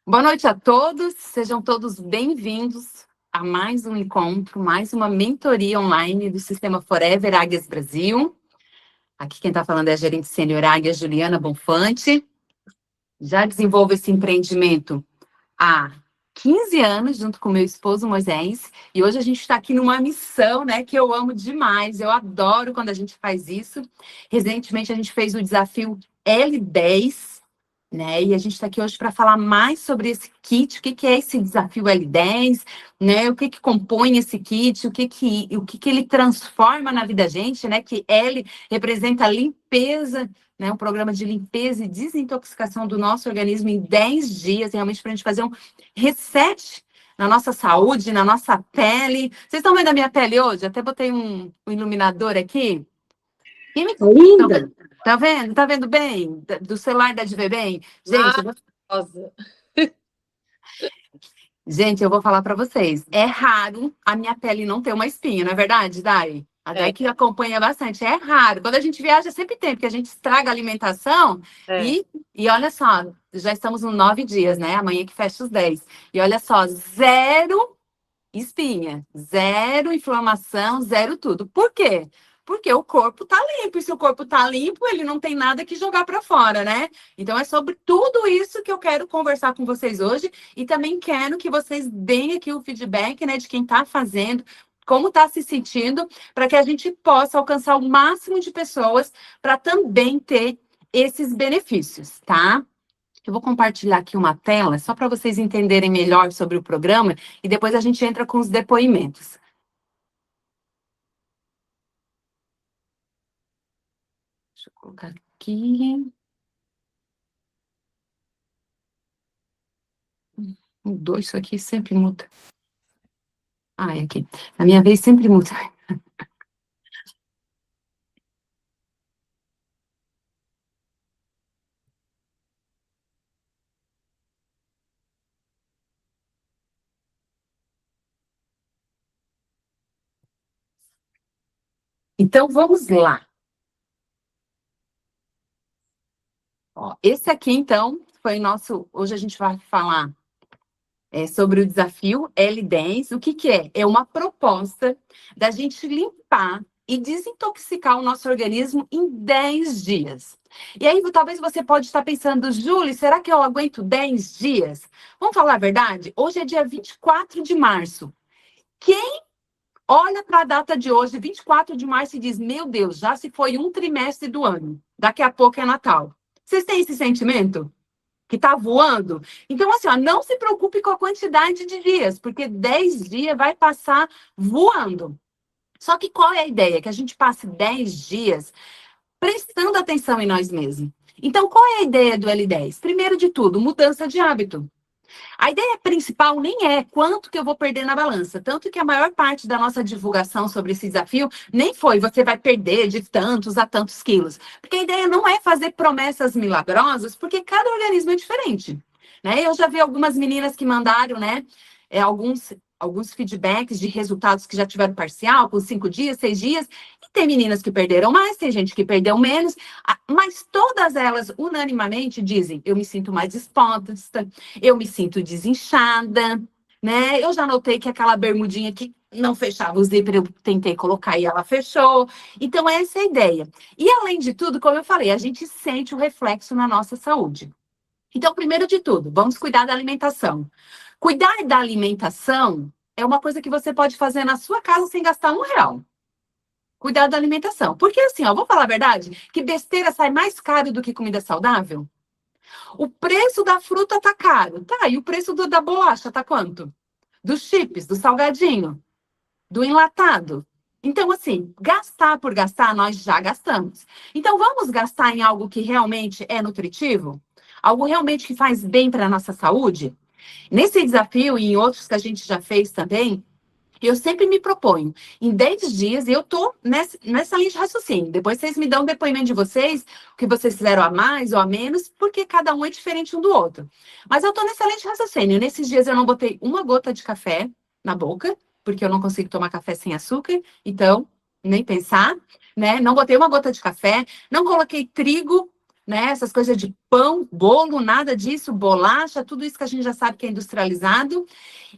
Boa noite a todos, sejam todos bem-vindos a mais um encontro, mais uma mentoria online do Sistema Forever Águias Brasil. Aqui quem está falando é a gerente sênior Águia Juliana Bonfante. Já desenvolvo esse empreendimento há 15 anos, junto com meu esposo Moisés, e hoje a gente está aqui numa missão, né, que eu amo demais, eu adoro quando a gente faz isso. Recentemente a gente fez o desafio L10, né? E a gente está aqui hoje para falar mais sobre esse kit, o que que é esse desafio L10, né? O que que compõe esse kit, o que que ele transforma na vida da gente, né? Que L representa limpeza, né? Um programa de limpeza e desintoxicação do nosso organismo em 10 dias, realmente para a gente fazer um reset na nossa saúde, na nossa pele. Vocês estão vendo a minha pele hoje? Até botei um iluminador aqui. Quem me... Linda! Tá vendo? Tá vendo bem? Do celular dá de ver bem? Gente, eu vou falar para vocês. É raro a minha pele não ter uma espinha, não é verdade, Dai? A Dai que acompanha bastante. É raro. Quando a gente viaja, sempre tem, porque a gente estraga a alimentação. E olha só, já estamos nos 9 dias, né? Amanhã que fecha os 10. E olha só, zero espinha, zero inflamação, zero tudo. Por quê? Porque o corpo tá limpo, e se o corpo tá limpo, ele não tem nada que jogar para fora, né? Então é sobre tudo isso que eu quero conversar com vocês hoje, e também quero que vocês deem aqui o feedback, né, de quem tá fazendo, como tá se sentindo, para que a gente possa alcançar o máximo de pessoas para também ter esses benefícios, tá? Eu vou compartilhar aqui uma tela só para vocês entenderem melhor sobre o programa e depois a gente entra com os depoimentos. Deixa eu colocar aqui. Mudou isso aqui, sempre muda. Ah, é aqui. Na minha vez sempre muda. Então, vamos lá. Ó, esse aqui, então, foi o nosso... Hoje a gente vai falar sobre o desafio L10. O que que é? É uma proposta da gente limpar e desintoxicar o nosso organismo em 10 dias. E aí, talvez você pode estar pensando, Júlia, será que eu aguento 10 dias? Vamos falar a verdade? Hoje é dia 24 de março. Quem olha para a data de hoje, 24 de março, e diz, meu Deus, já se foi um trimestre do ano. Daqui a pouco é Natal. Vocês têm esse sentimento? Que está voando? Então, assim, ó, não se preocupe com a quantidade de dias, porque 10 dias vai passar voando. Só que qual é a ideia? Que a gente passe 10 dias prestando atenção em nós mesmos. Então, qual é a ideia do L10? Primeiro de tudo, mudança de hábito. A ideia principal nem é quanto que eu vou perder na balança, tanto que a maior parte da nossa divulgação sobre esse desafio nem foi você vai perder de tantos a tantos quilos, porque a ideia não é fazer promessas milagrosas, porque cada organismo é diferente, né? Eu já vi algumas meninas que mandaram, né, alguns feedbacks de resultados que já tiveram parcial, com 5 dias, 6 dias, e tem meninas que perderam mais, tem gente que perdeu menos, mas todas elas, unanimamente, dizem, eu me sinto mais disposta, eu me sinto desinchada, né? Eu já notei que aquela bermudinha que não fechava o zíper, eu tentei colocar e ela fechou. Então, essa é a ideia. E, além de tudo, como eu falei, a gente sente o reflexo na nossa saúde. Então, primeiro de tudo, vamos cuidar da alimentação. Cuidar da alimentação é uma coisa que você pode fazer na sua casa sem gastar R$ 1. Cuidar da alimentação. Porque, assim, ó, vou falar a verdade, que besteira sai mais caro do que comida saudável? O preço da fruta tá caro. Tá, e o preço da bolacha tá quanto? Dos chips, do salgadinho, do enlatado. Então, assim, gastar por gastar, nós já gastamos. Então, vamos gastar em algo que realmente é nutritivo? Algo realmente que faz bem para a nossa saúde? Nesse desafio e em outros que a gente já fez também, eu sempre me proponho, em 10 dias, eu estou nessa linha de raciocínio. Depois vocês me dão um depoimento de vocês, o que vocês fizeram a mais ou a menos, porque cada um é diferente um do outro. Mas eu estou nessa linha de raciocínio. Nesses dias eu não botei uma gota de café na boca, porque eu não consigo tomar café sem açúcar, então, nem pensar, né? Não botei uma gota de café, não coloquei trigo né? Essas coisas de pão, bolo, nada disso, bolacha, tudo isso que a gente já sabe que é industrializado.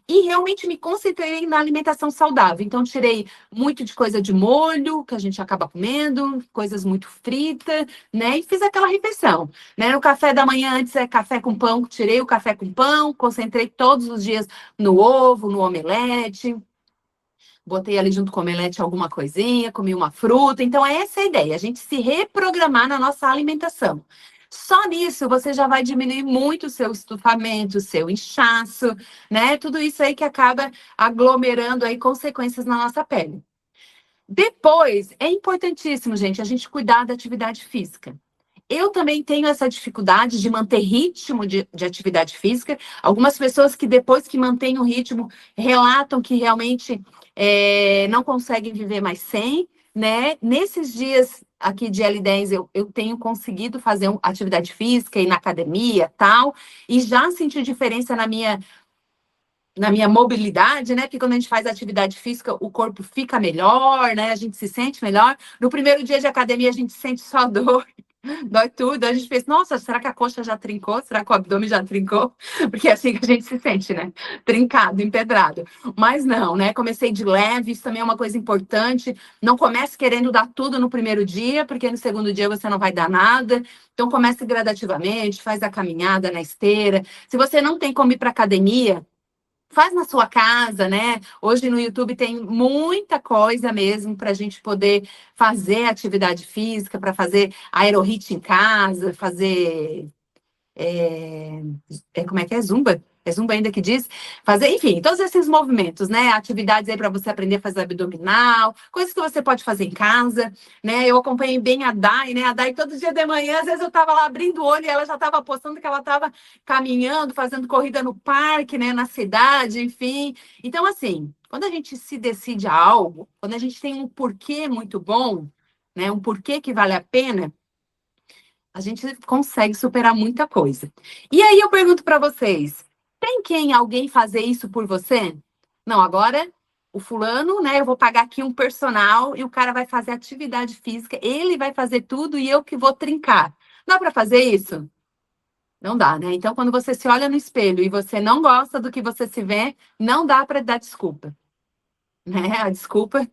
E realmente me concentrei na alimentação saudável. Então, tirei muito de coisa de molho, que a gente acaba comendo, coisas muito fritas, né? E fiz aquela refeição, né? No café da manhã, antes é café com pão, tirei o café com pão, concentrei todos os dias no ovo, no omelete. Botei ali junto com o omelete alguma coisinha, comi uma fruta. Então, essa é a ideia, a gente se reprogramar na nossa alimentação. Só nisso você já vai diminuir muito o seu estufamento, o seu inchaço, né? Tudo isso aí que acaba aglomerando aí consequências na nossa pele. Depois, é importantíssimo, gente, a gente cuidar da atividade física. Eu também tenho essa dificuldade de manter ritmo de atividade física. Algumas pessoas que depois que mantêm o ritmo relatam que realmente não conseguem viver mais sem, né? Nesses dias aqui de L10 eu tenho conseguido fazer atividade física, ir na academia, tal, e já senti diferença na minha mobilidade, né? Porque quando a gente faz atividade física, o corpo fica melhor, né? A gente se sente melhor. No primeiro dia de academia, a gente sente só dor. Dói tudo. A gente pensa, nossa, será que a coxa já trincou? Será que o abdômen já trincou? Porque é assim que a gente se sente, né? Trincado, empedrado. Mas não, né? Comecei de leve, isso também é uma coisa importante. Não comece querendo dar tudo no primeiro dia, porque no segundo dia você não vai dar nada. Então, comece gradativamente, faz a caminhada na esteira. Se você não tem como ir para academia, faz na sua casa, né? Hoje no YouTube tem muita coisa mesmo para a gente poder fazer atividade física, para fazer aerobik em casa, fazer como é que é? Zumba? É Zumba ainda que diz? Fazer, enfim, todos esses movimentos, né? Atividades aí para você aprender a fazer abdominal, coisas que você pode fazer em casa, né? Eu acompanhei bem a Dai, né? A Dai todo dia de manhã, às vezes eu estava lá abrindo o olho e ela já estava postando que ela estava caminhando, fazendo corrida no parque, né? Na cidade, enfim. Então, assim, quando a gente se decide a algo, quando a gente tem um porquê muito bom, né? Um porquê que vale a pena, a gente consegue superar muita coisa. E aí eu pergunto para vocês, alguém fazer isso por você? Não, agora o fulano, né, eu vou pagar aqui um personal e o cara vai fazer atividade física, ele vai fazer tudo e eu que vou trincar. Dá para fazer isso? Não dá, né? Então, quando você se olha no espelho e você não gosta do que você se vê, não dá para dar desculpa, né? A desculpa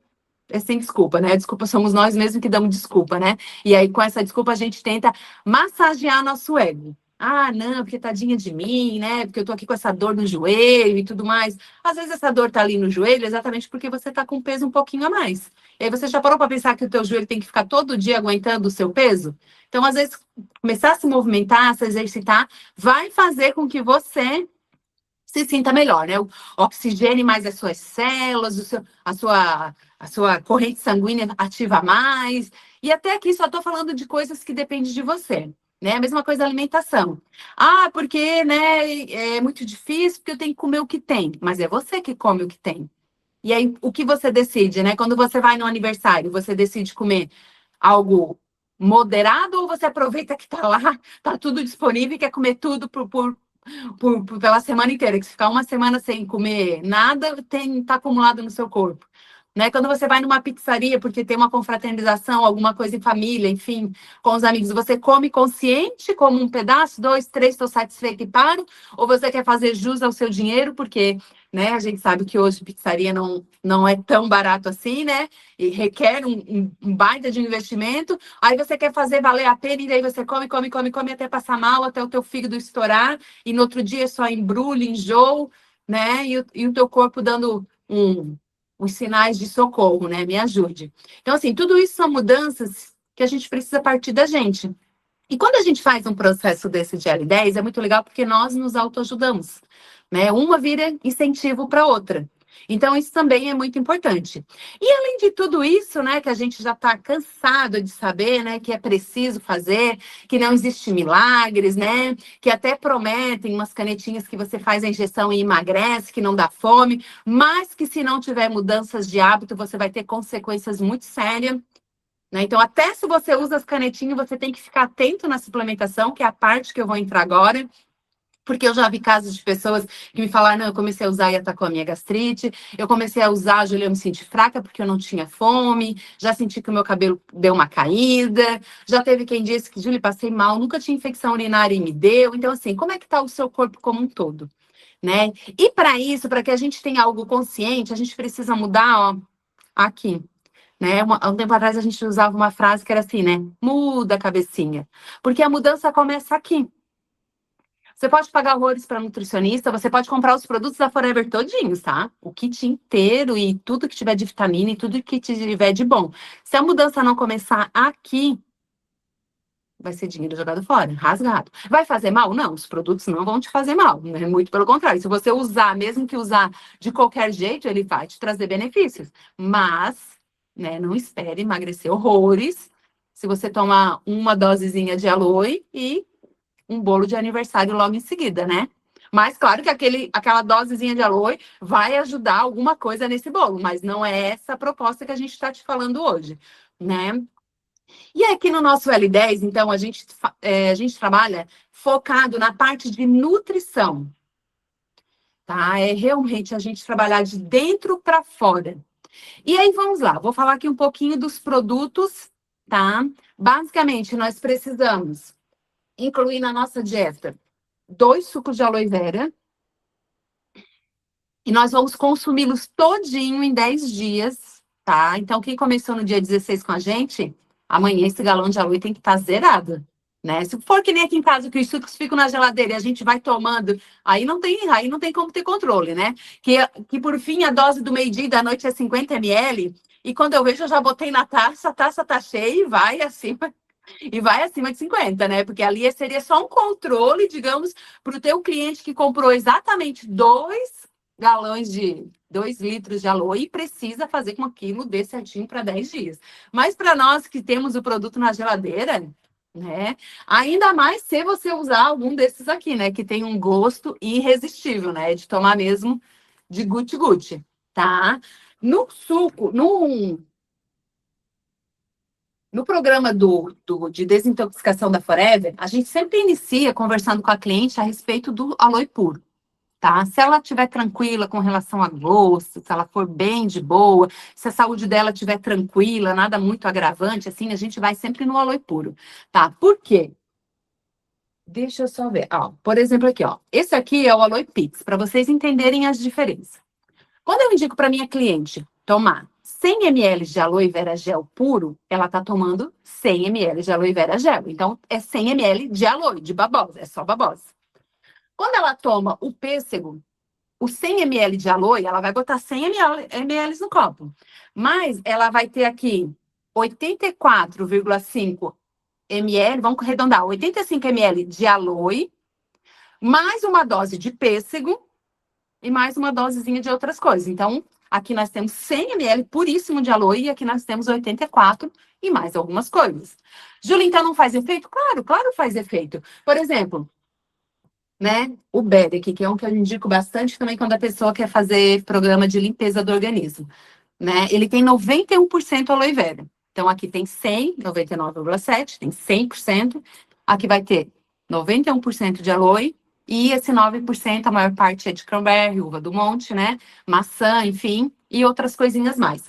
é sem desculpa, né? Desculpa somos nós mesmos que damos desculpa, né? E aí, com essa desculpa, a gente tenta massagear nosso ego. Ah, não, porque tadinha de mim, né? Porque eu tô aqui com essa dor no joelho e tudo mais. Às vezes essa dor tá ali no joelho exatamente porque você tá com peso um pouquinho a mais. E aí você já parou para pensar que o teu joelho tem que ficar todo dia aguentando o seu peso? Então, às vezes, começar a se movimentar, a se exercitar, vai fazer com que você se sinta melhor, né? Oxigene mais as suas células, a sua corrente sanguínea ativa mais. E até aqui só estou falando de coisas que dependem de você, né? A mesma coisa a alimentação. Ah, porque, né, é muito difícil, porque eu tenho que comer o que tem. Mas é você que come o que tem. E aí, o que você decide, né? Quando você vai no aniversário, você decide comer algo moderado ou você aproveita que está lá, está tudo disponível e quer comer tudo pela semana inteira, que se ficar uma semana sem comer nada, tá acumulado no seu corpo. Né? Quando você vai numa pizzaria, porque tem uma confraternização, alguma coisa em família, enfim, com os amigos, você come consciente, como um pedaço, dois, três, estou satisfeito e paro, ou você quer fazer jus ao seu dinheiro, porque, né, a gente sabe que hoje pizzaria não é tão barato assim, né? E requer um baita de investimento, aí você quer fazer valer a pena, e daí você come, come, come, come até passar mal, até o teu fígado estourar, e no outro dia é só embrulho, enjoo, né? E o teu corpo dando os sinais de socorro, né? Me ajude. Então, assim, tudo isso são mudanças que a gente precisa partir da gente. E quando a gente faz um processo desse de L10, é muito legal porque nós nos autoajudamos, né? Uma vira incentivo para outra. Então, isso também é muito importante. E além de tudo isso, né, que a gente já está cansado de saber, né, que é preciso fazer, que não existe milagres, né, que até prometem umas canetinhas que você faz a injeção e emagrece, que não dá fome, mas que se não tiver mudanças de hábito, você vai ter consequências muito sérias. Né? Então, até se você usa as canetinhas, você tem que ficar atento na suplementação, que é a parte que eu vou entrar agora. Porque eu já vi casos de pessoas que me falaram, não, eu comecei a usar e atacou a minha gastrite, eu comecei a usar, Julia, eu me senti fraca porque eu não tinha fome, já senti que o meu cabelo deu uma caída, já teve quem disse que, Julia, passei mal, nunca tinha infecção urinária e me deu. Então, assim, como é que está o seu corpo como um todo, né? E para isso, para que a gente tenha algo consciente, a gente precisa mudar, ó, aqui. Né? Há um tempo atrás a gente usava uma frase que era assim, né? Muda a cabecinha. Porque a mudança começa aqui. Você pode pagar horrores para nutricionista, você pode comprar os produtos da Forever todinhos, tá? O kit inteiro e tudo que tiver de vitamina e tudo que tiver de bom. Se a mudança não começar aqui, vai ser dinheiro jogado fora, rasgado. Vai fazer mal? Não, os produtos não vão te fazer mal, né? Muito pelo contrário. Se você usar, mesmo que usar de qualquer jeito, ele vai te trazer benefícios. Mas, né, não espere emagrecer horrores se você tomar uma dosezinha de aloe e um bolo de aniversário logo em seguida, né? Mas claro que aquela dosezinha de aloe vai ajudar alguma coisa nesse bolo, mas não é essa a proposta que a gente está te falando hoje, né? E aqui no nosso L10, então, a gente trabalha focado na parte de nutrição, tá? É realmente a gente trabalhar de dentro para fora. E aí, vamos lá, vou falar aqui um pouquinho dos produtos, tá? Basicamente, nós precisamos incluir na nossa dieta 2 sucos de aloe vera, e nós vamos consumi-los todinho em 10 dias, tá? Então, quem começou no dia 16 com a gente, amanhã esse galão de aloe tem que estar zerado, né? Se for que nem aqui em casa, que os sucos ficam na geladeira e a gente vai tomando, aí não tem como ter controle, né? Que por fim, a dose do meio-dia e da noite é 50 ml, e quando eu vejo, eu já botei na taça, a taça tá cheia e vai acima de 50, né? Porque ali seria só um controle, digamos, para o teu cliente que comprou exatamente 2 litros de aloe e precisa fazer com aquilo dê certinho para 10 dias. Mas para nós que temos o produto na geladeira, né? Ainda mais se você usar algum desses aqui, né? Que tem um gosto irresistível, né? De tomar mesmo de guti-guti, tá? No suco, no programa de desintoxicação da Forever, a gente sempre inicia conversando com a cliente a respeito do aloe puro, tá? Se ela estiver tranquila com relação a gosto, se ela for bem de boa, se a saúde dela estiver tranquila, nada muito agravante, assim, a gente vai sempre no aloe puro, tá? Por quê? Deixa eu só ver. Ó, por exemplo, aqui, ó. Esse aqui é o Aloe Pix, para vocês entenderem as diferenças. Quando eu indico para minha cliente tomar 100 ml de aloe vera gel puro, ela está tomando 100 ml de aloe vera gel. Então, é 100 ml de aloe, de babosa, é só babosa. Quando ela toma o pêssego, o 100 ml de aloe, ela vai botar 100 ml no copo. Mas ela vai ter aqui 84,5 ml, vamos arredondar, 85 ml de aloe, mais uma dose de pêssego, e mais uma dosezinha de outras coisas. Então, aqui nós temos 100 ml puríssimo de aloe e aqui nós temos 84 e mais algumas coisas. Júlia, então não faz efeito? Claro, claro faz efeito. Por exemplo, né, o Bedec, que é um que eu indico bastante também quando a pessoa quer fazer programa de limpeza do organismo, né? Ele tem 91% aloe vera. Então, aqui tem 100, 99,7, tem 100%. Aqui vai ter 91% de aloe, e esse 9%, a maior parte é de cranberry, uva do monte, né? Maçã, enfim, e outras coisinhas mais.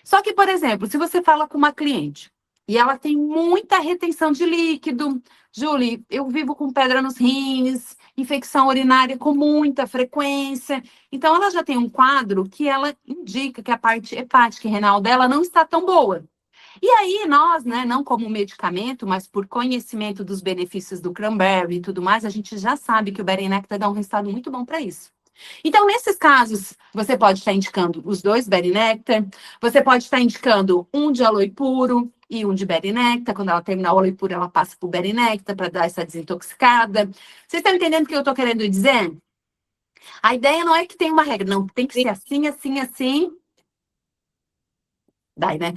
Só que, por exemplo, se você fala com uma cliente e ela tem muita retenção de líquido, Julie, eu vivo com pedra nos rins, infecção urinária com muita frequência. Então, ela já tem um quadro que ela indica que a parte hepática e renal dela não está tão boa. E aí, nós, né, não como medicamento, mas por conhecimento dos benefícios do cranberry e tudo mais, a gente já sabe que o Berry Nectar dá um resultado muito bom para isso. Então, nesses casos, você pode estar indicando os 2 Berry Nectar, você pode estar indicando um de aloe puro e um de Berry Nectar. Quando ela terminar o aloe puro, ela passa para o Berry Nectar para dar essa desintoxicada. Vocês estão entendendo o que eu estou querendo dizer? A ideia não é que tem uma regra, não, tem que ser assim, assim, assim. Daí, né?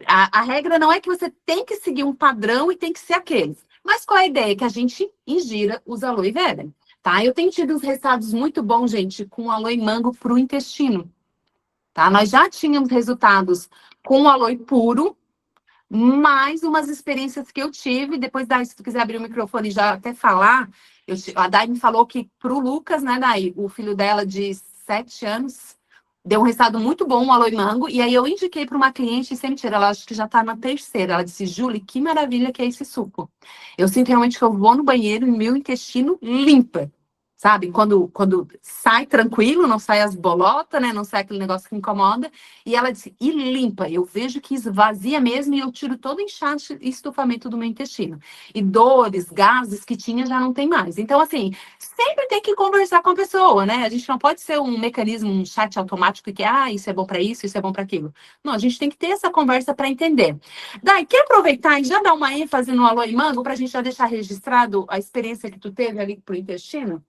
A regra não é que você tem que seguir um padrão e tem que ser aqueles. Mas qual é a ideia? Que a gente ingira os aloe vera, tá? Eu tenho tido uns resultados muito bons, gente, com aloe mango para o intestino, tá? Nós já tínhamos resultados com aloe puro, mais umas experiências que eu tive. Depois, daí, se tu quiser abrir o microfone e já até falar, A Dai me falou que pro Lucas, né, Dai, o filho dela de 7 anos, deu um resultado muito bom, o aloe mango, e aí eu indiquei para uma cliente, sem mentira, ela acho que já tá na terceira. Ela disse, Julie, que maravilha que é esse suco. Eu sinto realmente que eu vou no banheiro e meu intestino limpa. Sabe? Quando sai tranquilo, não sai as bolotas, né? Não sai aquele negócio que incomoda. E ela disse, e limpa. Eu vejo que esvazia mesmo e eu tiro todo o inchaço e estufamento do meu intestino. E dores, gases que tinha já não tem mais. Então, assim, sempre tem que conversar com a pessoa, né? A gente não pode ser um mecanismo, um chat automático que, isso é bom para isso é bom para aquilo. Não, a gente tem que ter essa conversa para entender. Dai, quer aproveitar e já dar uma ênfase no aloe mango para a gente já deixar registrado a experiência que tu teve ali pro intestino?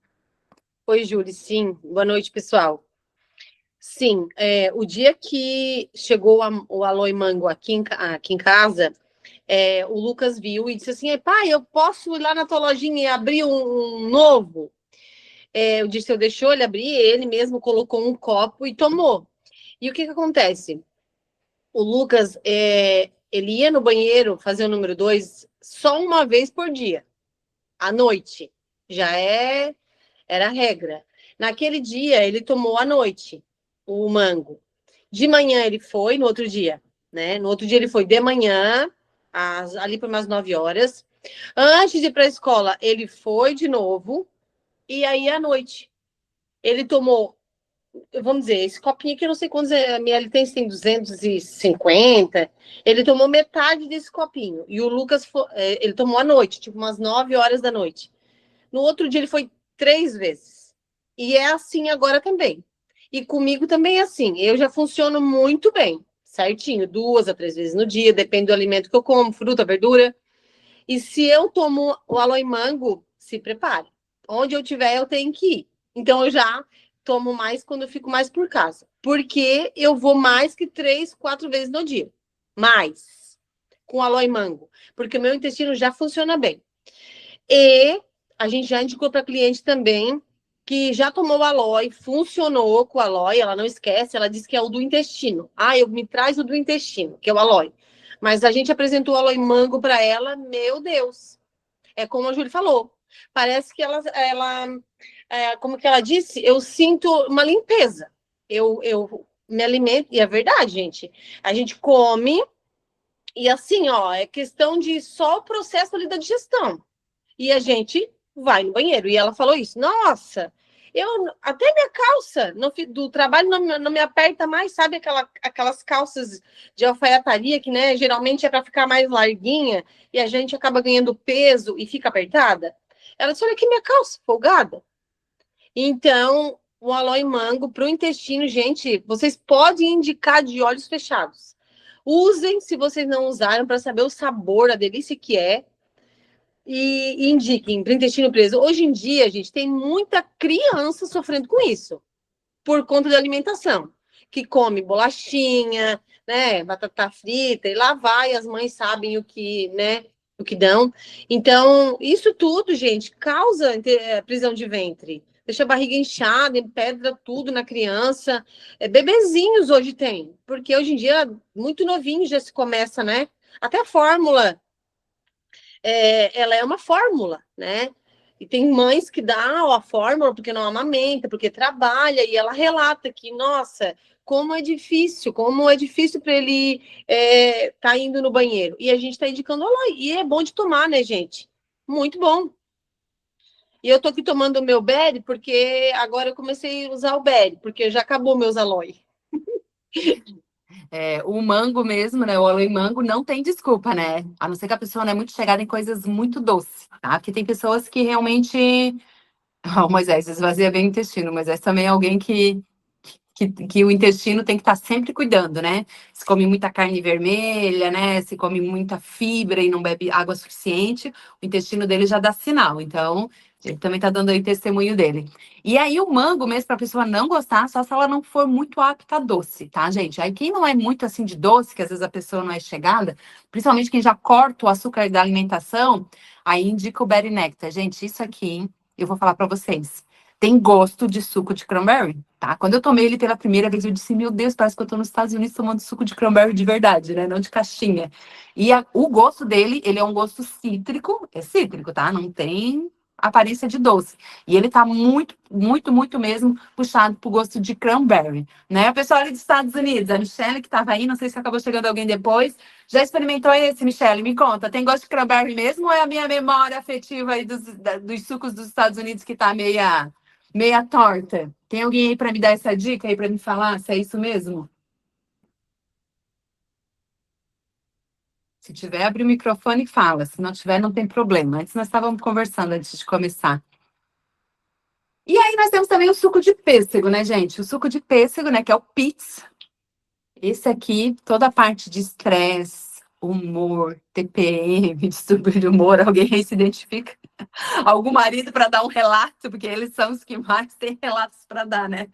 Oi, Júlia, sim. Boa noite, pessoal. Sim, o dia que chegou o Aloe Mango aqui em casa, o Lucas viu e disse assim, pai, eu posso ir lá na tua lojinha e abrir um novo? Eu disse, eu deixou ele abrir, ele mesmo colocou um copo e tomou. E o que acontece? O Lucas, ele ia no banheiro fazer o número 2 só uma vez por dia, à noite. Já era a regra. Naquele dia, ele tomou à noite o mango. De manhã ele foi, no outro dia, né? No outro dia ele foi de manhã, ali por umas 9 horas. Antes de ir para a escola, ele foi de novo. E aí, à noite, ele tomou, vamos dizer, esse copinho aqui, eu não sei quantos ml tem 250. Ele tomou metade desse copinho. E o Lucas, ele tomou à noite, tipo umas 9 horas da noite. No outro dia ele foi 3 vezes. E é assim agora também. E comigo também é assim. Eu já funciono muito bem, certinho, 2 a 3 vezes no dia, depende do alimento que eu como, fruta, verdura. E se eu tomo o aloe mango, se prepare. Onde eu tiver, eu tenho que ir. Então eu já tomo mais quando eu fico mais por casa. Porque eu vou mais que 3, 4 vezes no dia. Mais. Com aloe mango. Porque o meu intestino já funciona bem. E a gente já indicou para cliente também que já tomou o aloe, funcionou com o aloe, ela não esquece, ela disse que é o do intestino. Eu me traz o do intestino, que é o aloe. Mas a gente apresentou o aloe mango para ela, meu Deus. É como a Júlia falou. Parece que ela como que ela disse? Eu sinto uma limpeza. Eu me alimento, e é verdade, gente. A gente come, e assim, ó, é questão de só o processo ali da digestão. E a gente vai no banheiro. E ela falou isso. Nossa, até minha calça do trabalho não me aperta mais, sabe aquelas calças de alfaiataria que, né, geralmente é para ficar mais larguinha e a gente acaba ganhando peso e fica apertada? Ela disse, olha aqui minha calça, folgada. Então, o aloe mango para o intestino, gente, vocês podem indicar de olhos fechados. Usem, se vocês não usaram, para saber o sabor, a delícia que é. E indiquem para intestino preso. Hoje em dia, gente, tem muita criança sofrendo com isso, por conta da alimentação, que come bolachinha, né, batata frita, e lá vai, as mães sabem o que, né, o que dão. Então, isso tudo, gente, causa prisão de ventre. Deixa a barriga inchada, empedra tudo na criança. Bebezinhos hoje tem, porque hoje em dia, muito novinho já se começa, né? Até a fórmula ela é uma fórmula, né? E tem mães que dão a fórmula porque não amamenta, porque trabalha, e ela relata que, nossa, como é difícil para ele tá indo no banheiro. E a gente está indicando aloe, e é bom de tomar, né, gente? Muito bom. E eu tô aqui tomando o meu berry, porque agora eu comecei a usar o berry, porque já acabou meus aloe. O mango mesmo, né? O aloe mango não tem desculpa, né? A não ser que a pessoa não é muito chegada em coisas muito doces, tá? Porque tem pessoas que realmente. O Moisés esvazia bem o intestino. O Moisés também é alguém que o intestino tem que estar sempre cuidando, né? Se come muita carne vermelha, né? Se come muita fibra e não bebe água suficiente, o intestino dele já dá sinal. Então, ele também tá dando aí testemunho dele. E aí, o mango mesmo, para a pessoa não gostar, só se ela não for muito apta a doce, tá, gente? Aí, quem não é muito assim de doce, que às vezes a pessoa não é chegada, principalmente quem já corta o açúcar da alimentação, aí indica o Berry Nectar. Gente, isso aqui, eu vou falar para vocês. Tem gosto de suco de cranberry, tá? Quando eu tomei ele pela primeira vez, eu disse, meu Deus, parece que eu tô nos Estados Unidos tomando suco de cranberry de verdade, né? Não de caixinha. E o gosto dele, ele é um gosto cítrico, é cítrico, tá? Não tem aparência de doce. E ele tá muito, muito, muito mesmo puxado pro gosto de cranberry, né? O pessoal ali dos Estados Unidos, a Michelle que estava aí, não sei se acabou chegando alguém depois, já experimentou esse, Michelle? Me conta, tem gosto de cranberry mesmo ou é a minha memória afetiva aí dos sucos dos Estados Unidos que tá meia torta? Tem alguém aí para me dar essa dica aí para me falar se é isso mesmo? Se tiver, abre o microfone e fala. Se não tiver, não tem problema. Antes nós estávamos conversando antes de começar. E aí nós temos também o suco de pêssego, né, gente? O suco de pêssego, né, que é o Peets. Esse aqui, toda a parte de estresse, humor, TPM, distúrbio de humor, alguém aí se identifica? Algum marido para dar um relato, porque eles são os que mais têm relatos para dar, né?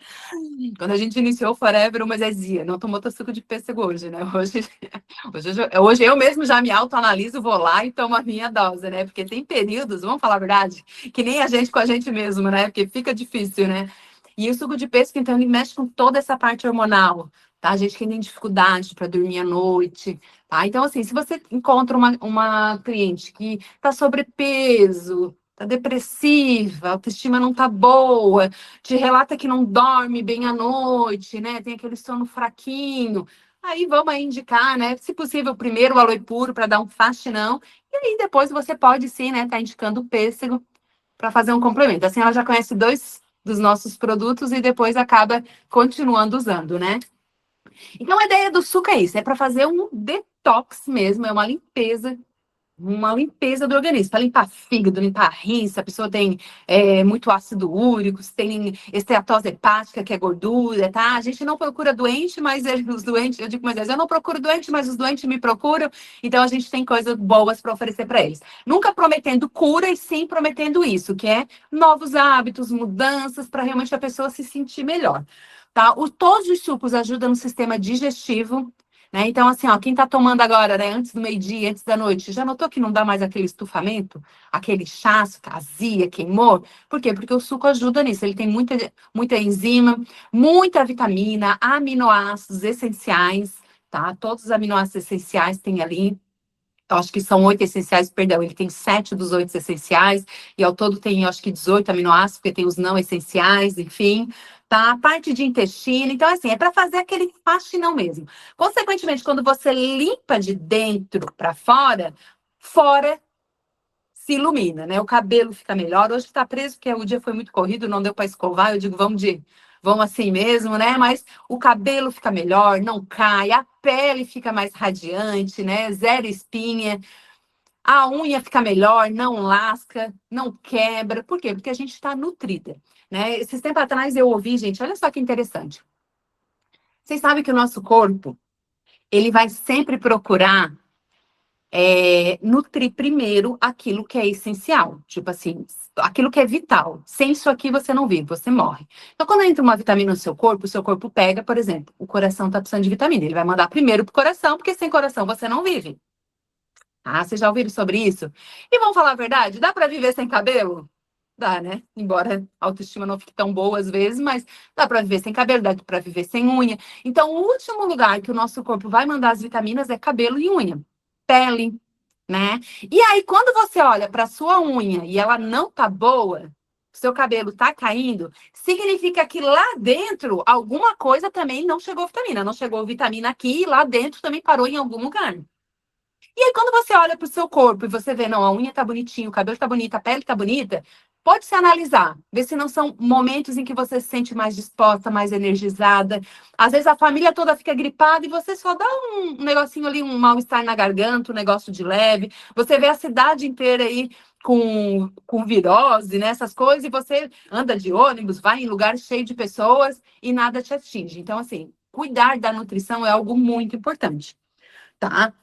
Quando a gente iniciou o Forever, uma dizia, não tomou teu suco de pêssego hoje, né? Hoje eu mesmo já me autoanaliso, vou lá e tomo a minha dose, né? Porque tem períodos, vamos falar a verdade, que nem a gente com a gente mesmo, né? Porque fica difícil, né? E o suco de pêssego, então, ele mexe com toda essa parte hormonal, tá? A gente que tem dificuldade para dormir à noite, tá? Então, assim, se você encontra uma cliente que tá sobrepeso, tá depressiva, a autoestima não tá boa, te relata que não dorme bem à noite, né? Tem aquele sono fraquinho. Aí vamos aí indicar, né? Se possível, primeiro o aloe puro para dar um faxinão. E aí depois você pode sim, né? Tá indicando o pêssego para fazer um complemento. Assim ela já conhece dois dos nossos produtos e depois acaba continuando usando, né? Então a ideia do suco é isso, é para fazer um detox mesmo, é uma limpeza do organismo, para limpar fígado, limpar rim, se a pessoa tem muito ácido úrico, se tem esteatose hepática, que é gordura, tá? A gente não procura doente, mas os doentes, eu digo, mas eu não procuro doente, mas os doentes me procuram, então a gente tem coisas boas para oferecer para eles. Nunca prometendo cura, e sim prometendo isso, que é novos hábitos, mudanças, para realmente a pessoa se sentir melhor. Tá? Todos os sucos ajudam no sistema digestivo, né? Então, assim, ó, quem está tomando agora, né, antes do meio-dia, antes da noite, já notou que não dá mais aquele estufamento, aquele inchaço, azia, queimou? Por quê? Porque o suco ajuda nisso. Ele tem muita enzima, muita vitamina, aminoácidos essenciais, tá? Todos os aminoácidos essenciais tem ali. Eu acho que são 8 essenciais, perdão, ele tem 7 dos 8 essenciais, e ao todo tem, eu acho que 18 aminoácidos, porque tem os não essenciais, enfim, tá? A parte de intestino, então, assim, é para fazer aquele faxinão mesmo. Consequentemente, quando você limpa de dentro para fora, fora se ilumina, né? O cabelo fica melhor. Hoje está preso, porque o dia foi muito corrido, não deu para escovar. Eu digo, vamos assim mesmo, né? Mas o cabelo fica melhor, não cai, a pele fica mais radiante, né? Zero espinha. A unha fica melhor, não lasca, não quebra. Por quê? Porque a gente está nutrida, né? Esses tempos atrás eu ouvi, gente, olha só que interessante. Vocês sabem que o nosso corpo, ele vai sempre procurar nutrir primeiro aquilo que é essencial, tipo assim, aquilo que é vital. Sem isso aqui você não vive, você morre. Então, quando entra uma vitamina no seu corpo, o seu corpo pega, por exemplo, o coração está precisando de vitamina, ele vai mandar primeiro pro coração, porque sem coração você não vive. Ah, vocês já ouviram sobre isso? E vamos falar a verdade, dá para viver sem cabelo? Dá, né? Embora a autoestima não fique tão boa às vezes, mas dá para viver sem cabelo, dá para viver sem unha. Então, o último lugar que o nosso corpo vai mandar as vitaminas é cabelo e unha. Pele, né? E aí, quando você olha para sua unha e ela não tá boa, seu cabelo tá caindo, significa que lá dentro alguma coisa também não chegou vitamina. Não chegou vitamina aqui e lá dentro também parou em algum lugar. E aí, quando você olha para o seu corpo e você vê, não, a unha tá bonitinha, o cabelo tá bonito, a pele tá bonita, pode se analisar, ver se não são momentos em que você se sente mais disposta, mais energizada. Às vezes a família toda fica gripada e você só dá um negocinho ali, um mal-estar na garganta, um negócio de leve. Você vê a cidade inteira aí com virose, né, essas coisas, e você anda de ônibus, vai em lugares cheios de pessoas e nada te atinge. Então, assim, cuidar da nutrição é algo muito importante, tá?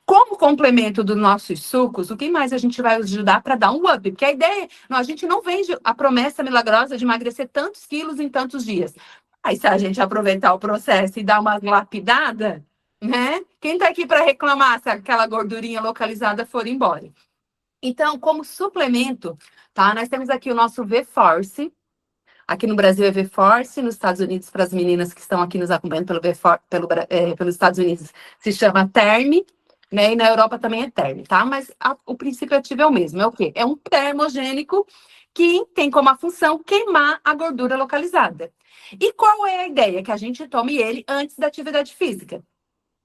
Como complemento dos nossos sucos, o que mais a gente vai ajudar para dar um up? Porque a ideia, não, a gente não vende a promessa milagrosa de emagrecer tantos quilos em tantos dias. Aí, se a gente aproveitar o processo e dar uma lapidada, né? Quem está aqui para reclamar se aquela gordurinha localizada for embora? Então, como suplemento, tá? Nós temos aqui o nosso V-Force. Aqui no Brasil é V-Force, nos Estados Unidos, para as meninas que estão aqui nos acompanhando pelos Estados Unidos, se chama Term. né? E na Europa também é termo, tá? Mas o princípio ativo é o mesmo. É o quê? É um termogênico que tem como a função queimar a gordura localizada. E qual é a ideia? Que a gente tome ele antes da atividade física.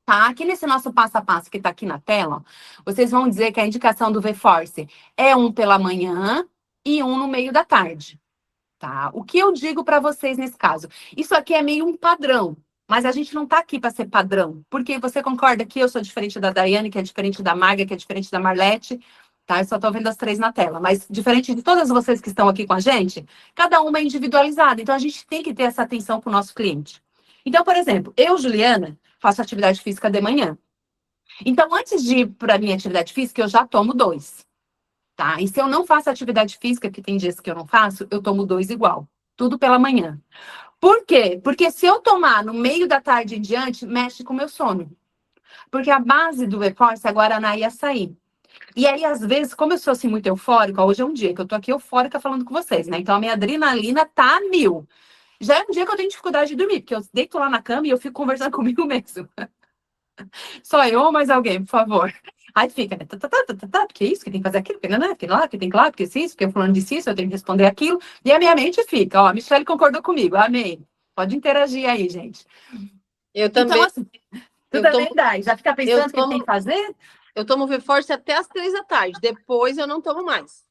Tá? Aqui nesse nosso passo a passo que está aqui na tela, vocês vão dizer que a indicação do V-Force é um pela manhã e um no meio da tarde. Tá? O que eu digo para vocês nesse caso? Isso aqui é meio um padrão, mas a gente não está aqui para ser padrão, porque você concorda que eu sou diferente da Daiane, que é diferente da Maga, que é diferente da Marlete, tá? Eu só estou vendo as três na tela, mas diferente de todas vocês que estão aqui com a gente, cada uma é individualizada, então a gente tem que ter essa atenção para o nosso cliente. Então, por exemplo, eu, Juliana, faço atividade física de manhã. Então, antes de ir para a minha atividade física, eu já tomo 2. Tá? E se eu não faço atividade física, que tem dias que eu não faço, eu tomo 2 igual. Tudo pela manhã. Por quê? Porque se eu tomar no meio da tarde em diante, mexe com o meu sono. Porque a base do V-Force é Guaraná e açaí. E aí, às vezes, como eu sou assim muito eufórica, hoje é um dia que eu tô aqui eufórica falando com vocês, né? Então a minha adrenalina tá a 1000. Já é um dia que eu tenho dificuldade de dormir, porque eu deito lá na cama e eu fico conversando comigo mesmo. Só eu ou mais alguém, por favor? Aí fica, né? Porque isso, que tem que fazer aquilo, porque não é, porque lá, que tem que lá, porque isso, porque o fulano disse isso, eu tenho que responder aquilo. E a minha mente fica, ó, a Michelle concordou comigo, amém. Pode interagir aí, gente. Eu Então, também. assim, tu também dá. Já fica pensando o que tem que fazer? Eu tomo V-Force até as 3 da tarde. Depois eu não tomo mais.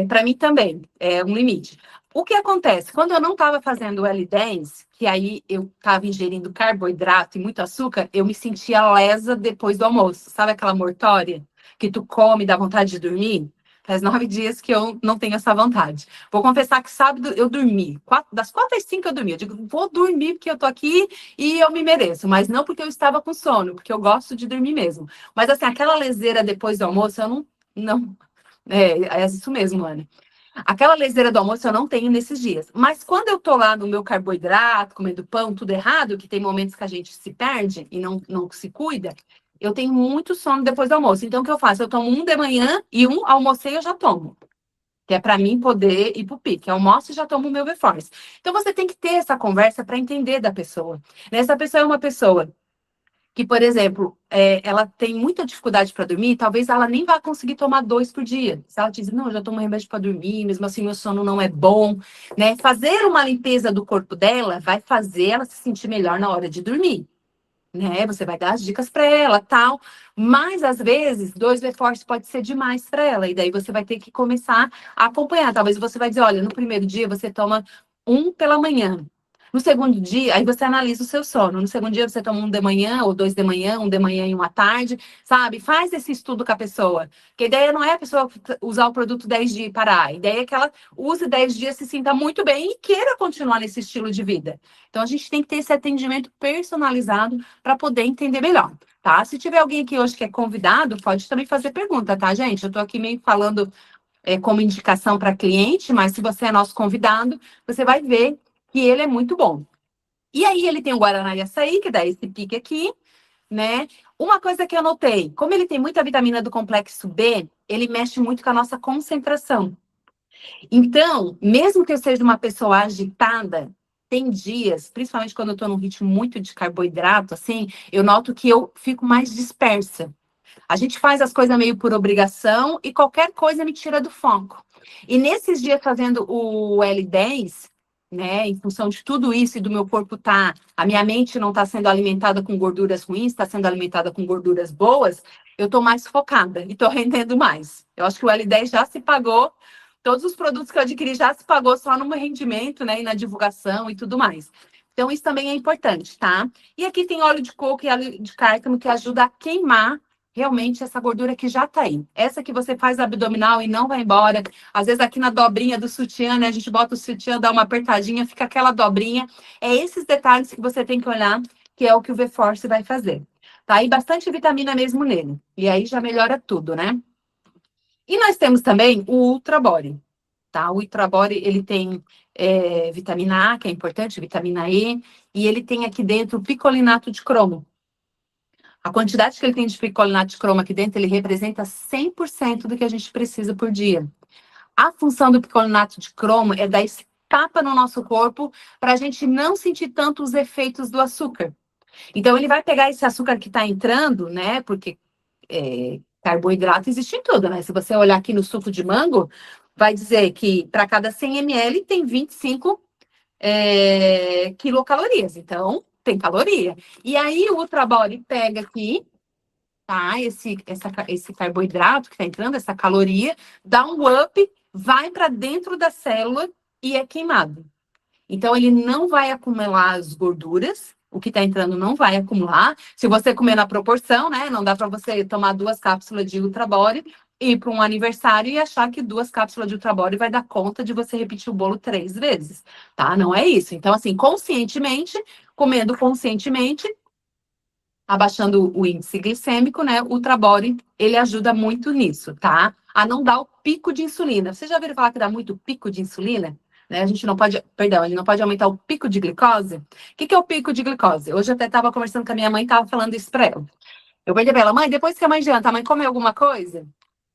Para mim também, é um limite. O que acontece? Quando eu não estava fazendo o L10, que aí eu estava ingerindo carboidrato e muito açúcar, eu me sentia lesa depois do almoço. Sabe aquela mortória que tu come e dá vontade de dormir? Faz 9 dias que eu não tenho essa vontade. Vou confessar que sábado eu dormi. Das 4 às 5 eu dormi. Eu digo, vou dormir porque eu tô aqui e eu me mereço. Mas não porque eu estava com sono, porque eu gosto de dormir mesmo. Mas assim, aquela leseira depois do almoço, eu não é isso mesmo, Anne. Aquela leseira do almoço eu não tenho nesses dias. Mas quando eu tô lá no meu carboidrato, comendo pão, tudo errado, que tem momentos que a gente se perde e não se cuida, eu tenho muito sono depois do almoço. Então, o que eu faço? Eu tomo um de manhã e um almocei eu já tomo. Que é para mim poder ir pro pique. Eu almoço e já tomo o meu V-Force. Então, você tem que ter essa conversa para entender da pessoa. Essa pessoa é uma pessoa que, por exemplo, ela tem muita dificuldade para dormir, talvez ela nem vá conseguir tomar 2 por dia. Se ela diz, não, eu já tomo remédio para dormir, mesmo assim meu sono não é bom, né? Fazer uma limpeza do corpo dela vai fazer ela se sentir melhor na hora de dormir, né? Você vai dar as dicas para ela, tal. Mas, às vezes, 2 V-Force pode ser demais para ela, e daí você vai ter que começar a acompanhar. Talvez você vai dizer, olha, no primeiro dia você toma um pela manhã. No segundo dia, aí você analisa o seu sono. No segundo dia, você toma um de manhã, ou 2 de manhã, um de manhã e um à tarde, sabe? Faz esse estudo com a pessoa. Porque a ideia não é a pessoa usar o produto 10 dias e parar. A ideia é que ela use 10 dias, se sinta muito bem e queira continuar nesse estilo de vida. Então, a gente tem que ter esse atendimento personalizado para poder entender melhor, tá? Se tiver alguém aqui hoje que é convidado, pode também fazer pergunta, tá, gente? Eu tô aqui meio falando como indicação para cliente, mas se você é nosso convidado, você vai ver que ele é muito bom. E aí ele tem o Guaraná e açaí, que dá esse pique aqui, né? Uma coisa que eu notei, como ele tem muita vitamina do complexo B, ele mexe muito com a nossa concentração. Então, mesmo que eu seja uma pessoa agitada, tem dias, principalmente quando eu tô num ritmo muito de carboidrato, assim, eu noto que eu fico mais dispersa. A gente faz as coisas meio por obrigação e qualquer coisa me tira do foco. E nesses dias fazendo o L10, né, em função de tudo isso e do meu corpo a minha mente não tá sendo alimentada com gorduras ruins, está sendo alimentada com gorduras boas, eu tô mais focada e tô rendendo mais. Eu acho que o L10 já se pagou, todos os produtos que eu adquiri já se pagou só no meu rendimento, né, e na divulgação e tudo mais. Então, isso também é importante, tá? E aqui tem óleo de coco e óleo de cártamo que ajuda a queimar realmente essa gordura que já tá aí. Essa que você faz abdominal e não vai embora. Às vezes aqui na dobrinha do sutiã, né? A gente bota o sutiã, dá uma apertadinha, fica aquela dobrinha. É esses detalhes que você tem que olhar, que é o que o V-Force vai fazer. Tá? E bastante vitamina mesmo nele. E aí já melhora tudo, né? E nós temos também o Ultra Body. Tá? O Ultra Body, ele tem vitamina A, que é importante, vitamina E, e ele tem aqui dentro o picolinato de cromo. A quantidade que ele tem de picolinato de cromo aqui dentro, ele representa 100% do que a gente precisa por dia. A função do picolinato de cromo é dar esse tapa no nosso corpo para a gente não sentir tanto os efeitos do açúcar. Então, ele vai pegar esse açúcar que está entrando, né? Porque carboidrato existe em tudo, né? Se você olhar aqui no suco de mango, vai dizer que para cada 100 ml tem 25 quilocalorias. Então, tem caloria. E aí, o Nutrabody pega aqui, tá? Esse carboidrato que está entrando, essa caloria, dá um up, vai para dentro da célula e é queimado. Então, ele não vai acumular as gorduras, o que está entrando não vai acumular. Se você comer na proporção, né? Não dá para você tomar 2 cápsulas de Nutrabody, ir para um aniversário e achar que 2 cápsulas de Nutrabody vai dar conta de você repetir o bolo 3 vezes, tá? Não é isso. Então, assim, conscientemente, comendo conscientemente, abaixando o índice glicêmico, né? O Nutrabody, ele ajuda muito nisso, tá? A não dar o pico de insulina. Você já ouviu falar que dá muito pico de insulina? Né? A gente não pode, perdão, ele não pode aumentar o pico de glicose. O que é o pico de glicose? Hoje eu até estava conversando com a minha mãe, estava falando isso para ela. Eu perguntei para ela, mãe, depois que a mãe janta, a mãe come alguma coisa?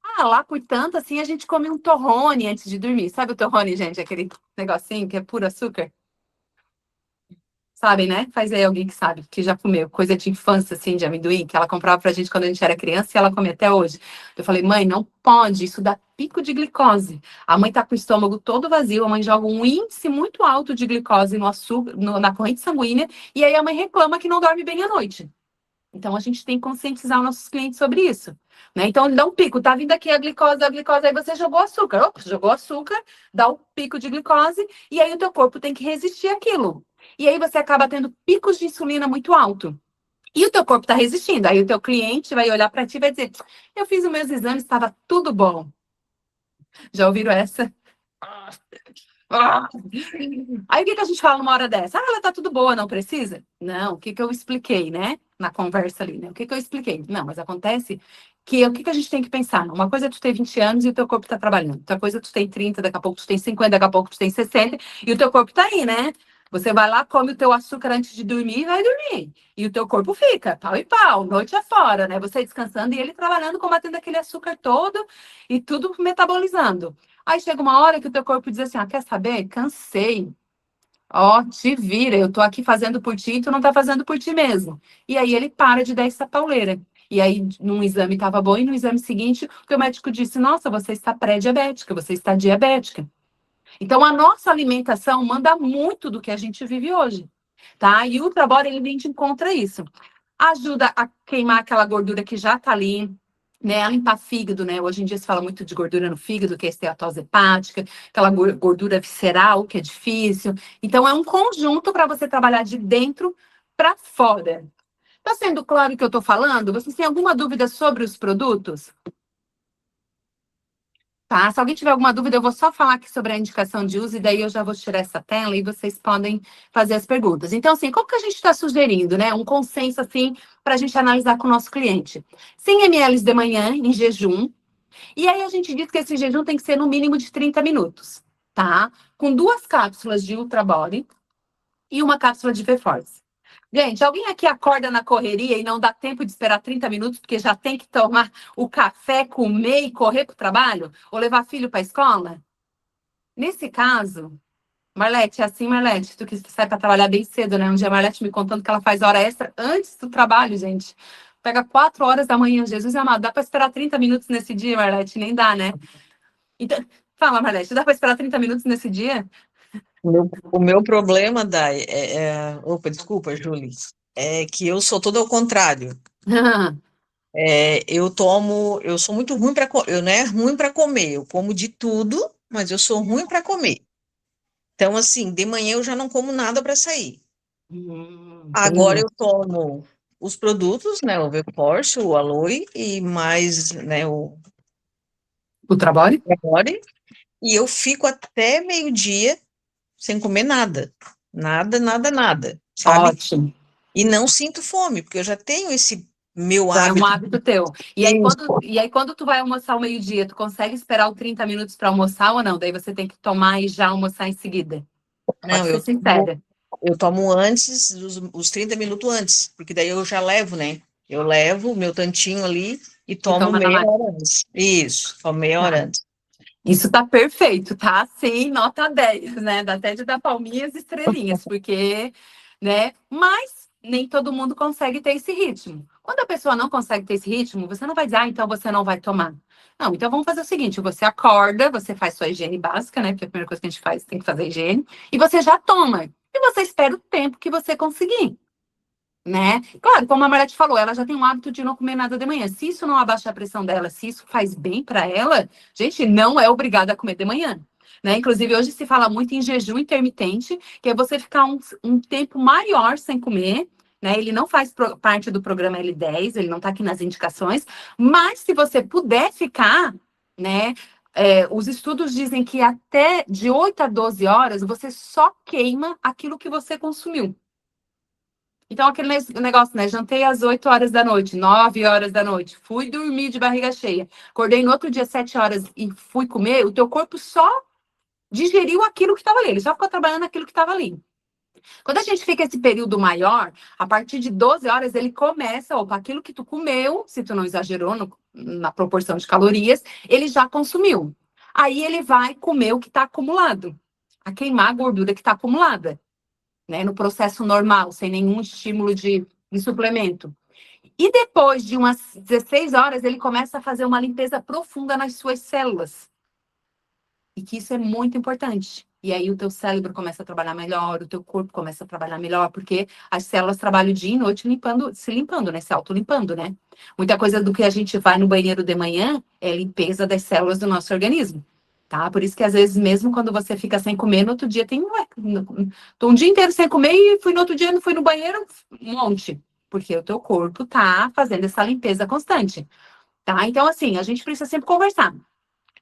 Ah, lá por tanto, assim, a gente come um torrone antes de dormir. Sabe o torrone, gente? Aquele negocinho que é puro açúcar? Sabem, né? Faz aí alguém que sabe, que já comeu. Coisa de infância, assim, de amendoim, que ela comprava pra gente quando a gente era criança e ela come até hoje. Eu falei, mãe, não pode, isso dá pico de glicose. A mãe tá com o estômago todo vazio, a mãe joga um índice muito alto de glicose no açúcar, na corrente sanguínea, e aí a mãe reclama que não dorme bem à noite. Então, a gente tem que conscientizar os nossos clientes sobre isso. Né? Então, ele dá um pico. Tá vindo aqui a glicose, aí você jogou açúcar. Opa, jogou açúcar, dá um pico de glicose, e aí o teu corpo tem que resistir àquilo. E aí você acaba tendo picos de insulina muito alto. E o teu corpo está resistindo. Aí o teu cliente vai olhar para ti e vai dizer, eu fiz os meus exames, estava tudo bom. Já ouviram essa? Aí o que a gente fala numa hora dessa? Ah, ela tá tudo boa, não precisa? Não, o que eu expliquei, né? Na conversa ali, né? O que eu expliquei? Não, mas acontece que o que a gente tem que pensar? Uma coisa é tu ter 20 anos e o teu corpo tá trabalhando. Outra coisa é tu tem 30, daqui a pouco tu tem 50, daqui a pouco tu tem 60, e o teu corpo tá aí, né? Você vai lá, come o teu açúcar antes de dormir e vai dormir. E o teu corpo fica, pau e pau, noite afora, né? Você descansando e ele trabalhando, combatendo aquele açúcar todo e tudo metabolizando. Aí chega uma hora que o teu corpo diz assim, ah, quer saber? Cansei. Ó, te vira, eu tô aqui fazendo por ti e tu não tá fazendo por ti mesmo. E aí ele para de dar essa pauleira. E aí, num exame estava bom, e no exame seguinte, o teu médico disse, nossa, você está pré-diabética, você está diabética. Então, a nossa alimentação manda muito do que a gente vive hoje, tá? E o Nutrabody, ele vem de encontro a isso. Ajuda a queimar aquela gordura que já tá ali, né, a limpar fígado, né? Hoje em dia se fala muito de gordura no fígado, que é a esteatose hepática, aquela gordura visceral, que é difícil. Então, é um conjunto para você trabalhar de dentro para fora. Tá sendo claro o que eu tô falando? Vocês têm alguma dúvida sobre os produtos? Tá? Se alguém tiver alguma dúvida, eu vou só falar aqui sobre a indicação de uso e daí eu já vou tirar essa tela e vocês podem fazer as perguntas. Então, assim, como que a gente está sugerindo, né? Um consenso, assim, para a gente analisar com o nosso cliente. 100 ml de manhã, em jejum. E aí a gente diz que esse jejum tem que ser no mínimo de 30 minutos, tá? Com 2 cápsulas de Nutrabody e uma cápsula de V-Force. Gente, alguém aqui acorda na correria e não dá tempo de esperar 30 minutos porque já tem que tomar o café, comer e correr para o trabalho? Ou levar filho para a escola? Nesse caso, Marlete, é assim, Marlete, tu que sai para trabalhar bem cedo, né? Um dia a Marlete me contando que ela faz hora extra antes do trabalho, gente. Pega 4 horas da manhã, Jesus amado. Dá para esperar 30 minutos nesse dia, Marlete? Nem dá, né? Então, fala, Marlete, dá para esperar 30 minutos nesse dia? O meu problema, Dai, opa, desculpa, Júlia, é que eu sou todo ao contrário. Eu sou muito ruim eu não é ruim para comer, eu como de tudo, mas eu sou ruim para comer. Então, assim, de manhã eu já não como nada para sair. Agora Entendi. eu tomo os produtos, né, o V-Force, o Aloe e mais, né, o O trabalho? Agora, e eu fico até meio-dia sem comer nada. Nada, nada, nada, sabe? Ótimo. E não sinto fome, porque eu já tenho esse meu Já é um hábito. hábito teu. Isso. E aí, quando tu vai almoçar ao meio-dia, tu consegue esperar os 30 minutos para almoçar ou não? Daí você tem que tomar e já almoçar em seguida. Pode Não, ser sincera. eu tomo antes, os 30 minutos antes, porque daí eu já levo, né? Eu levo o meu tantinho ali e E tomo toma na meia máquina. hora antes. Isso, tomo meia Tá. hora antes. Isso tá perfeito, tá? Sim, nota 10, né? Dá até de dar palminhas e estrelinhas, porque, né? Mas nem todo mundo consegue ter esse ritmo. Quando a pessoa não consegue ter esse ritmo, você não vai dizer, então você não vai tomar. Não, então vamos fazer o seguinte, você acorda, você faz sua higiene básica, né? Porque a primeira coisa que a gente faz, tem que fazer a higiene, e você já toma. E você espera o tempo que você conseguir, né? Claro, como a Marlete falou, ela já tem um hábito de não comer nada de manhã. Se isso não abaixa a pressão dela, se isso faz bem para ela, gente, não é obrigada a comer de manhã. Né? Inclusive, hoje se fala muito em jejum intermitente, que é você ficar um tempo maior sem comer, né? Ele não faz parte do programa L10, ele não está aqui nas indicações, mas se você puder ficar, né? Os estudos dizem que até de 8 a 12 horas você só queima aquilo que você consumiu. Então, aquele negócio, né? Jantei às 8 horas da noite, 9 horas da noite, fui dormir de barriga cheia, acordei no outro dia, 7 horas e fui comer, o teu corpo só digeriu aquilo que estava ali, ele só ficou trabalhando aquilo que estava ali. Quando a gente fica esse período maior, a partir de 12 horas, ele começa, opa, aquilo que tu comeu, se tu não exagerou na proporção de calorias, ele já consumiu. Aí ele vai comer o que está acumulado, a queimar a gordura que está acumulada, né, no processo normal, sem nenhum estímulo de suplemento. E depois de umas 16 horas, ele começa a fazer uma limpeza profunda nas suas células. E que isso é muito importante. E aí o teu cérebro começa a trabalhar melhor, o teu corpo começa a trabalhar melhor, porque as células trabalham dia e noite se limpando, né? Se autolimpando, né? Muita coisa do que a gente vai no banheiro de manhã é limpeza das células do nosso organismo, tá? Por isso que às vezes, mesmo quando você fica sem comer, no outro dia tem... Tô um dia inteiro sem comer e fui no outro dia, não fui no banheiro, um monte. Porque o teu corpo tá fazendo essa limpeza constante, tá? Então, assim, a gente precisa sempre conversar.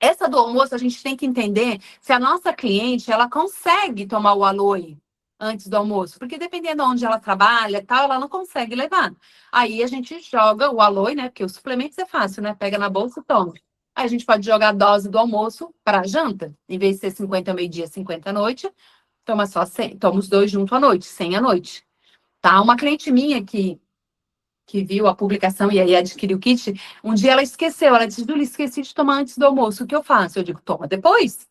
Essa do almoço, a gente tem que entender se a nossa cliente, ela consegue tomar o Aloe antes do almoço, porque dependendo de onde ela trabalha, tal, ela não consegue levar. Aí a gente joga o Aloe, né? Porque os suplementos é fácil, né? Pega na bolsa e toma. Aí a gente pode jogar a dose do almoço para a janta. Em vez de ser 50 ao meio-dia, 50 à noite, toma só 100, toma os dois junto à noite, 100 à noite. Tá? Uma cliente minha que viu a publicação e aí adquiriu o kit, um dia ela esqueceu, ela disse, Júlia, esqueci de tomar antes do almoço, o que eu faço? Eu digo, toma depois,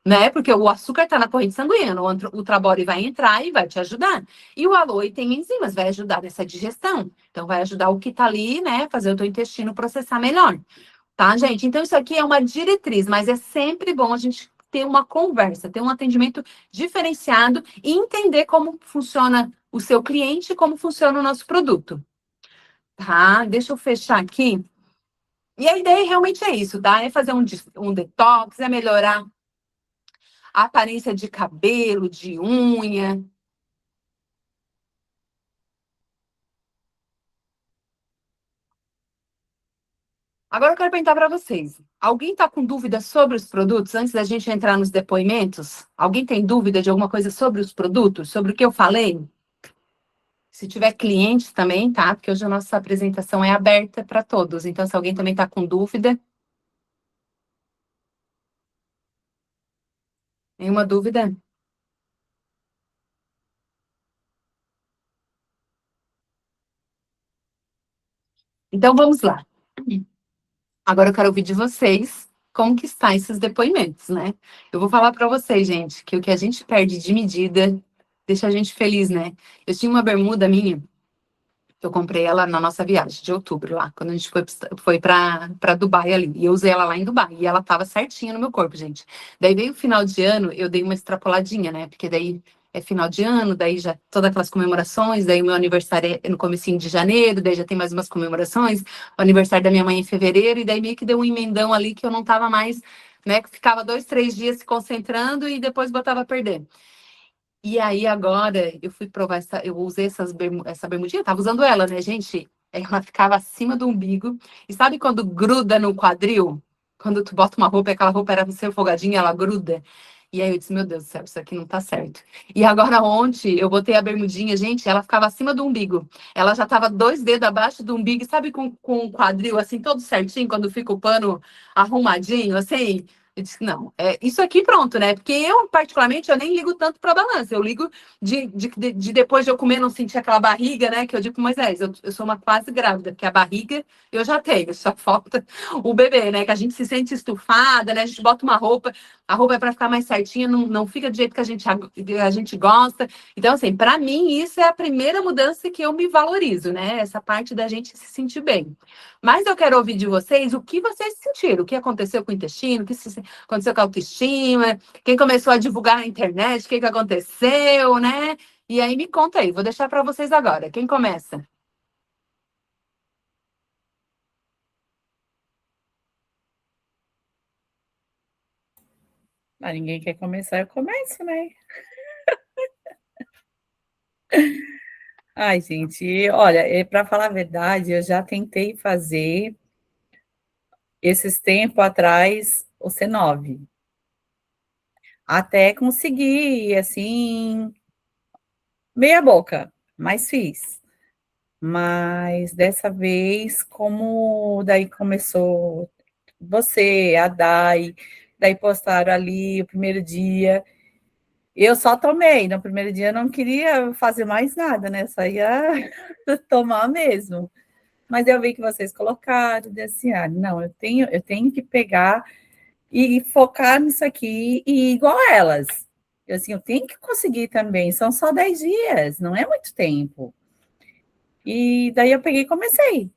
né? Porque o açúcar está na corrente sanguínea, o Trabori vai entrar e vai te ajudar. E o Aloe tem enzimas, vai ajudar nessa digestão. Então, vai ajudar o que está ali, né? Fazer o teu intestino processar melhor. Tá, gente? Então, isso aqui é uma diretriz, mas é sempre bom a gente ter uma conversa, ter um atendimento diferenciado e entender como funciona o seu cliente e como funciona o nosso produto. Tá, deixa eu fechar aqui. E a ideia realmente é isso, tá? É fazer um detox, é melhorar a aparência de cabelo, de unha. Agora eu quero perguntar para vocês. Alguém está com dúvida sobre os produtos antes da gente entrar nos depoimentos? Alguém tem dúvida de alguma coisa sobre os produtos, sobre o que eu falei? Se tiver clientes também, tá? Porque hoje a nossa apresentação é aberta para todos. Então, se alguém também está com dúvida. Nenhuma dúvida? Então, vamos lá. Agora eu quero ouvir de vocês como que está esses depoimentos, né? Eu vou falar para vocês, gente, que o que a gente perde de medida deixa a gente feliz, né? Eu tinha uma bermuda minha, eu comprei ela na nossa viagem de outubro lá, quando a gente foi para Dubai ali. E eu usei ela lá em Dubai, e ela tava certinha no meu corpo, gente. Daí veio o final de ano, eu dei uma extrapoladinha, né? Porque daí é final de ano, daí já todas aquelas comemorações, daí o meu aniversário é no comecinho de janeiro, daí já tem mais umas comemorações, o aniversário da minha mãe é em fevereiro, e daí meio que deu um emendão ali que eu não tava mais, né? Que ficava 2, 3 dias se concentrando e depois botava a perder. E aí, agora, eu fui provar eu usei essa bermudinha, eu tava usando ela, né, gente? Ela ficava acima do umbigo. E sabe quando gruda no quadril? Quando tu bota uma roupa e aquela roupa era ser folgadinha, ela gruda. E aí eu disse, meu Deus do céu, isso aqui não tá certo. E agora ontem eu botei a bermudinha, gente, ela ficava acima do umbigo. Ela já tava 2 dedos abaixo do umbigo, e sabe com o quadril assim, todo certinho, quando fica o pano arrumadinho, assim. Eu disse, não, isso aqui pronto, né? Porque eu, particularmente, eu nem ligo tanto para balança. Eu ligo de depois de eu comer não sentir aquela barriga, né? Que eu digo para Moisés, eu sou uma quase grávida, porque a barriga eu já tenho, só falta o bebê, né? Que a gente se sente estufada, né? A gente bota uma roupa, a roupa é para ficar mais certinha, não fica do jeito que a gente gosta. Então, assim, para mim, isso é a primeira mudança que eu me valorizo, né? Essa parte da gente se sentir bem. Mas eu quero ouvir de vocês o que vocês sentiram, o que aconteceu com o intestino, o que aconteceu com a autoestima, quem começou a divulgar na internet, o que aconteceu, né? E aí me conta aí, vou deixar para vocês agora. Quem começa? Ah, ninguém quer começar, eu começo, né? Ai, gente, olha, para falar a verdade, eu já tentei fazer esses tempos atrás o C9. Até conseguir, assim, meia boca, mas fiz. Mas dessa vez, como daí começou você, a daí postaram ali o primeiro dia, eu só tomei. No primeiro dia eu não queria fazer mais nada, né? Só ia tomar mesmo. Mas eu vi que vocês colocaram, disse assim, não, eu tenho que pegar e focar nisso aqui e igual elas. Eu tenho que conseguir também, são só 10 dias, não é muito tempo. E daí eu peguei e comecei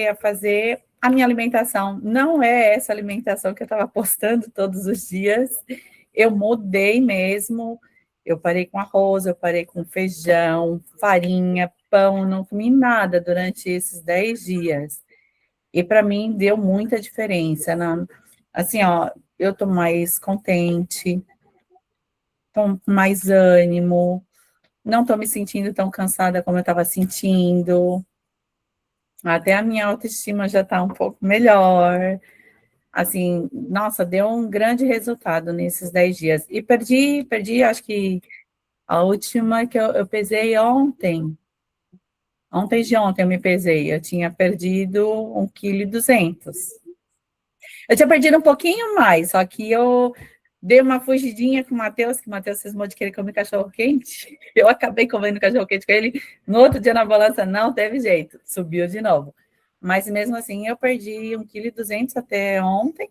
a fazer a minha alimentação. Não é essa alimentação que eu estava postando todos os dias, eu mudei mesmo, eu parei com arroz, eu parei com feijão, farinha, pão, não comi nada durante esses 10 dias. E para mim deu muita diferença. Assim, ó, eu tô mais contente, tô com mais ânimo, não tô me sentindo tão cansada como eu estava sentindo. Até a minha autoestima já está um pouco melhor. Assim, nossa, deu um grande resultado nesses 10 dias. E perdi, acho que a última que eu pesei ontem. Ontem de ontem eu me pesei. Eu tinha perdido 1,2 kg. Eu tinha perdido um pouquinho mais, só que eu dei uma fugidinha com o Matheus, que o Matheus cismou de querer comer cachorro-quente. Eu acabei comendo cachorro-quente com ele. No outro dia na balança não teve jeito, subiu de novo. Mas mesmo assim eu perdi 1,2 kg até ontem.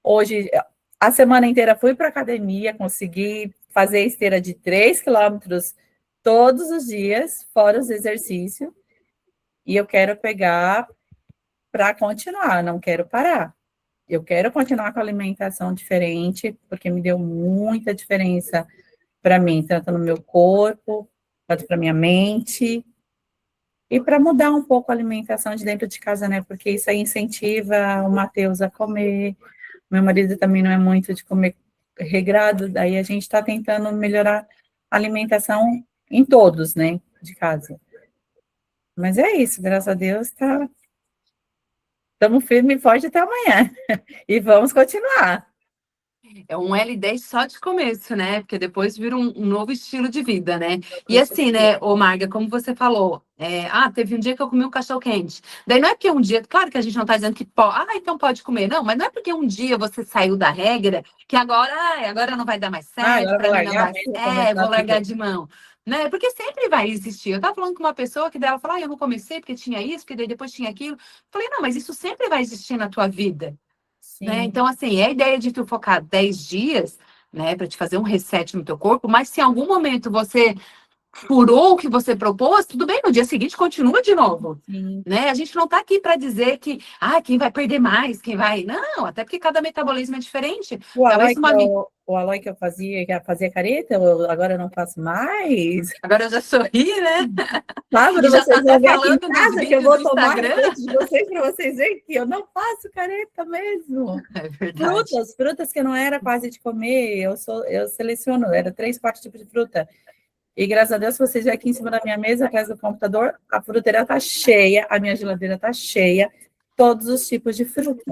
Hoje, a semana inteira fui para a academia, consegui fazer esteira de 3 quilômetros todos os dias, fora os exercícios. E eu quero pegar para continuar, não quero parar. Eu quero continuar com a alimentação diferente, porque me deu muita diferença para mim, tanto no meu corpo, quanto para minha mente, e para mudar um pouco a alimentação de dentro de casa, né? Porque isso aí incentiva o Matheus a comer. Meu marido também não é muito de comer regrado, daí a gente está tentando melhorar a alimentação em todos, né? De casa. Mas é isso, graças a Deus, estamos firme e forte até amanhã. E vamos continuar. É um L10 só de começo, né? Porque depois vira um novo estilo de vida, né? E assim, né, ô Marga, como você falou, teve um dia que eu comi um cachorro-quente. Daí não é porque um dia, claro que a gente não tá dizendo que pode, então pode comer, não, mas não é porque um dia você saiu da regra que agora não vai dar mais certo, agora pra vou mim não largar, vai, vou largar de mão. Né? Porque sempre vai existir. Eu tava falando com uma pessoa que dela falou, eu não comecei porque tinha isso, porque daí depois tinha aquilo. Falei, não, mas isso sempre vai existir na tua vida. Né? Então, assim, é a ideia de tu focar 10 dias, né, para te fazer um reset no teu corpo, mas se em algum momento você furou o que você propôs, tudo bem, no dia seguinte continua de novo. Né? A gente não está aqui para dizer que quem vai perder mais, quem vai. Não, até porque cada metabolismo é diferente. O Aloy que eu fazia careta, agora eu não faço mais. Agora eu já sorri, né? Sábado já vocês tá vão ver aqui falando em casa dos que eu vou vídeos do tomar Instagram. de vocês para vocês verem que eu não faço careta mesmo. É verdade. Frutas que eu não era quase de comer, eu seleciono, era 3, 4 tipos de fruta. E graças a Deus, se vocês verem aqui em cima da minha mesa, atrás do computador, a fruteira está cheia, a minha geladeira está cheia, todos os tipos de fruta.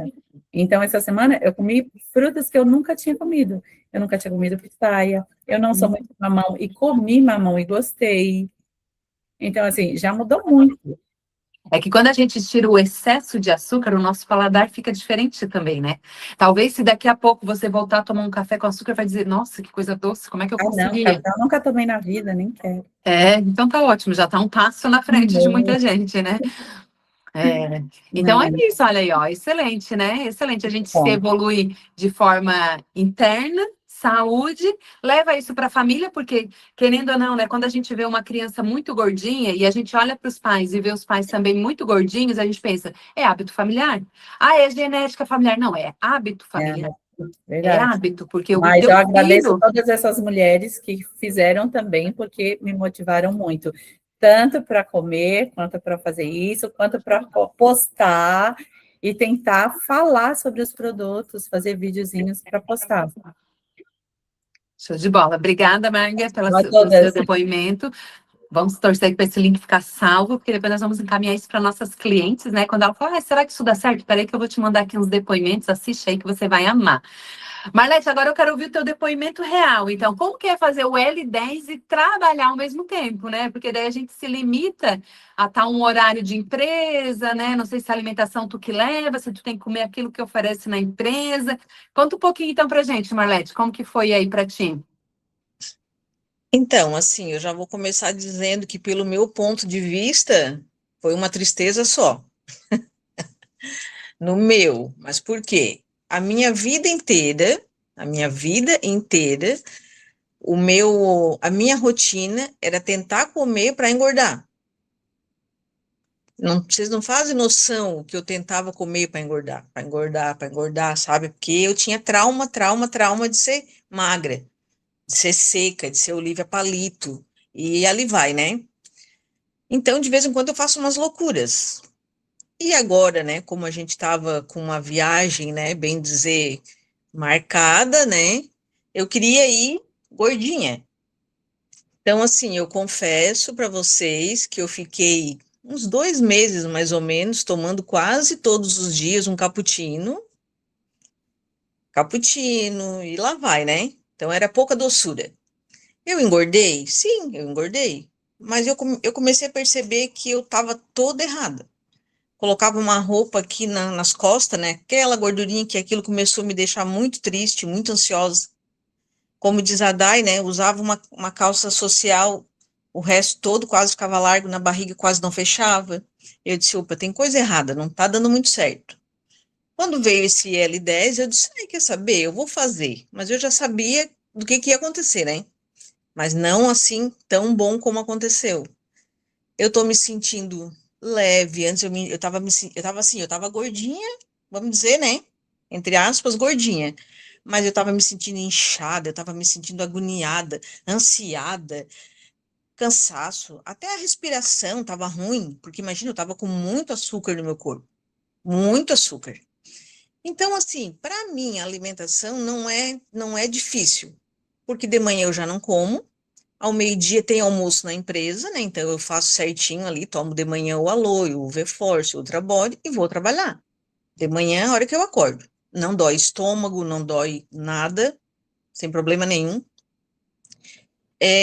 Então, essa semana, eu comi frutas que eu nunca tinha comido. Eu nunca tinha comido pitaia, eu não sou muito mamão, e comi mamão e gostei. Então, assim, já mudou muito. É que quando a gente tira o excesso de açúcar, o nosso paladar fica diferente também, né? Talvez se daqui a pouco você voltar a tomar um café com açúcar, vai dizer, nossa, que coisa doce, como é que eu consegui? Não, café eu nunca tomei na vida, nem quero. Então tá ótimo, já tá um passo na frente de muita gente, né? É. Então é Não, isso, olha aí, ó, excelente, né? Excelente. A gente se bom. evolui de forma interna, saúde, leva isso para a família, porque, querendo ou não, né, quando a gente vê uma criança muito gordinha e a gente olha para os pais e vê os pais também muito gordinhos, a gente pensa, é hábito familiar? Ah, é genética familiar? Não, é hábito É, familiar. É verdade. hábito, porque o Mas teu eu agradeço filho. todas essas mulheres que fizeram também, porque me motivaram muito, tanto para comer, quanto para fazer isso, quanto para postar e tentar falar sobre os produtos, fazer videozinhos para postar. Show de bola. Obrigada, Marga, A pelo seu todas. depoimento. Vamos torcer para esse link ficar salvo, porque depois nós vamos encaminhar isso para nossas clientes, né? Quando ela falar, será que isso dá certo? Peraí que eu vou te mandar aqui uns depoimentos, assiste aí que você vai amar. Marlete, agora eu quero ouvir o teu depoimento real. Então, como que é fazer o L10 e trabalhar ao mesmo tempo, né? Porque daí a gente se limita a estar um horário de empresa, né? Não sei se a alimentação tu que leva, se tu tem que comer aquilo que oferece na empresa. Conta um pouquinho então pra gente, Marlete, como que foi aí para ti? Então, assim, eu já vou começar dizendo que, pelo meu ponto de vista, foi uma tristeza só, no meu. Mas por quê? A minha vida inteira, a minha rotina era tentar comer para engordar. Não, vocês não fazem noção que eu tentava comer para engordar, para engordar, para engordar, sabe? Porque eu tinha trauma de ser magra, de ser seca, de ser Olivia Palito, e ali vai, né? Então, de vez em quando eu faço umas loucuras. E agora, né, como a gente estava com uma viagem, né, bem dizer, marcada, né, eu queria ir gordinha. Então, assim, eu confesso para vocês que eu fiquei uns 2 meses, mais ou menos, tomando quase todos os dias um cappuccino, e lá vai, né? Então, era pouca doçura. Eu engordei? Sim, eu engordei. Mas eu comecei a perceber que eu estava toda errada. Colocava uma roupa aqui nas costas, né? Aquela gordurinha que aquilo começou a me deixar muito triste, muito ansiosa. Como diz a Dai, né? Usava uma calça social, o resto todo quase ficava largo, na barriga quase não fechava. Eu disse, opa, tem coisa errada, não tá dando muito certo. Quando veio esse L10, eu disse, ai, quer saber? Eu vou fazer. Mas eu já sabia do que ia acontecer, né? Mas não assim tão bom como aconteceu. Eu tô me sentindo leve. Antes eu tava gordinha, vamos dizer, né? Entre aspas, gordinha. Mas eu tava me sentindo inchada, eu tava me sentindo agoniada, ansiada, cansaço. Até a respiração tava ruim, porque imagina, eu tava com muito açúcar no meu corpo. Muito açúcar. Então, assim, para mim, a alimentação não é difícil, porque de manhã eu já não como, ao meio-dia tem almoço na empresa, né? Então eu faço certinho ali, tomo de manhã o Aloe, o V-Force, o Ultrabody e vou trabalhar. De manhã é a hora que eu acordo. Não dói estômago, não dói nada, sem problema nenhum.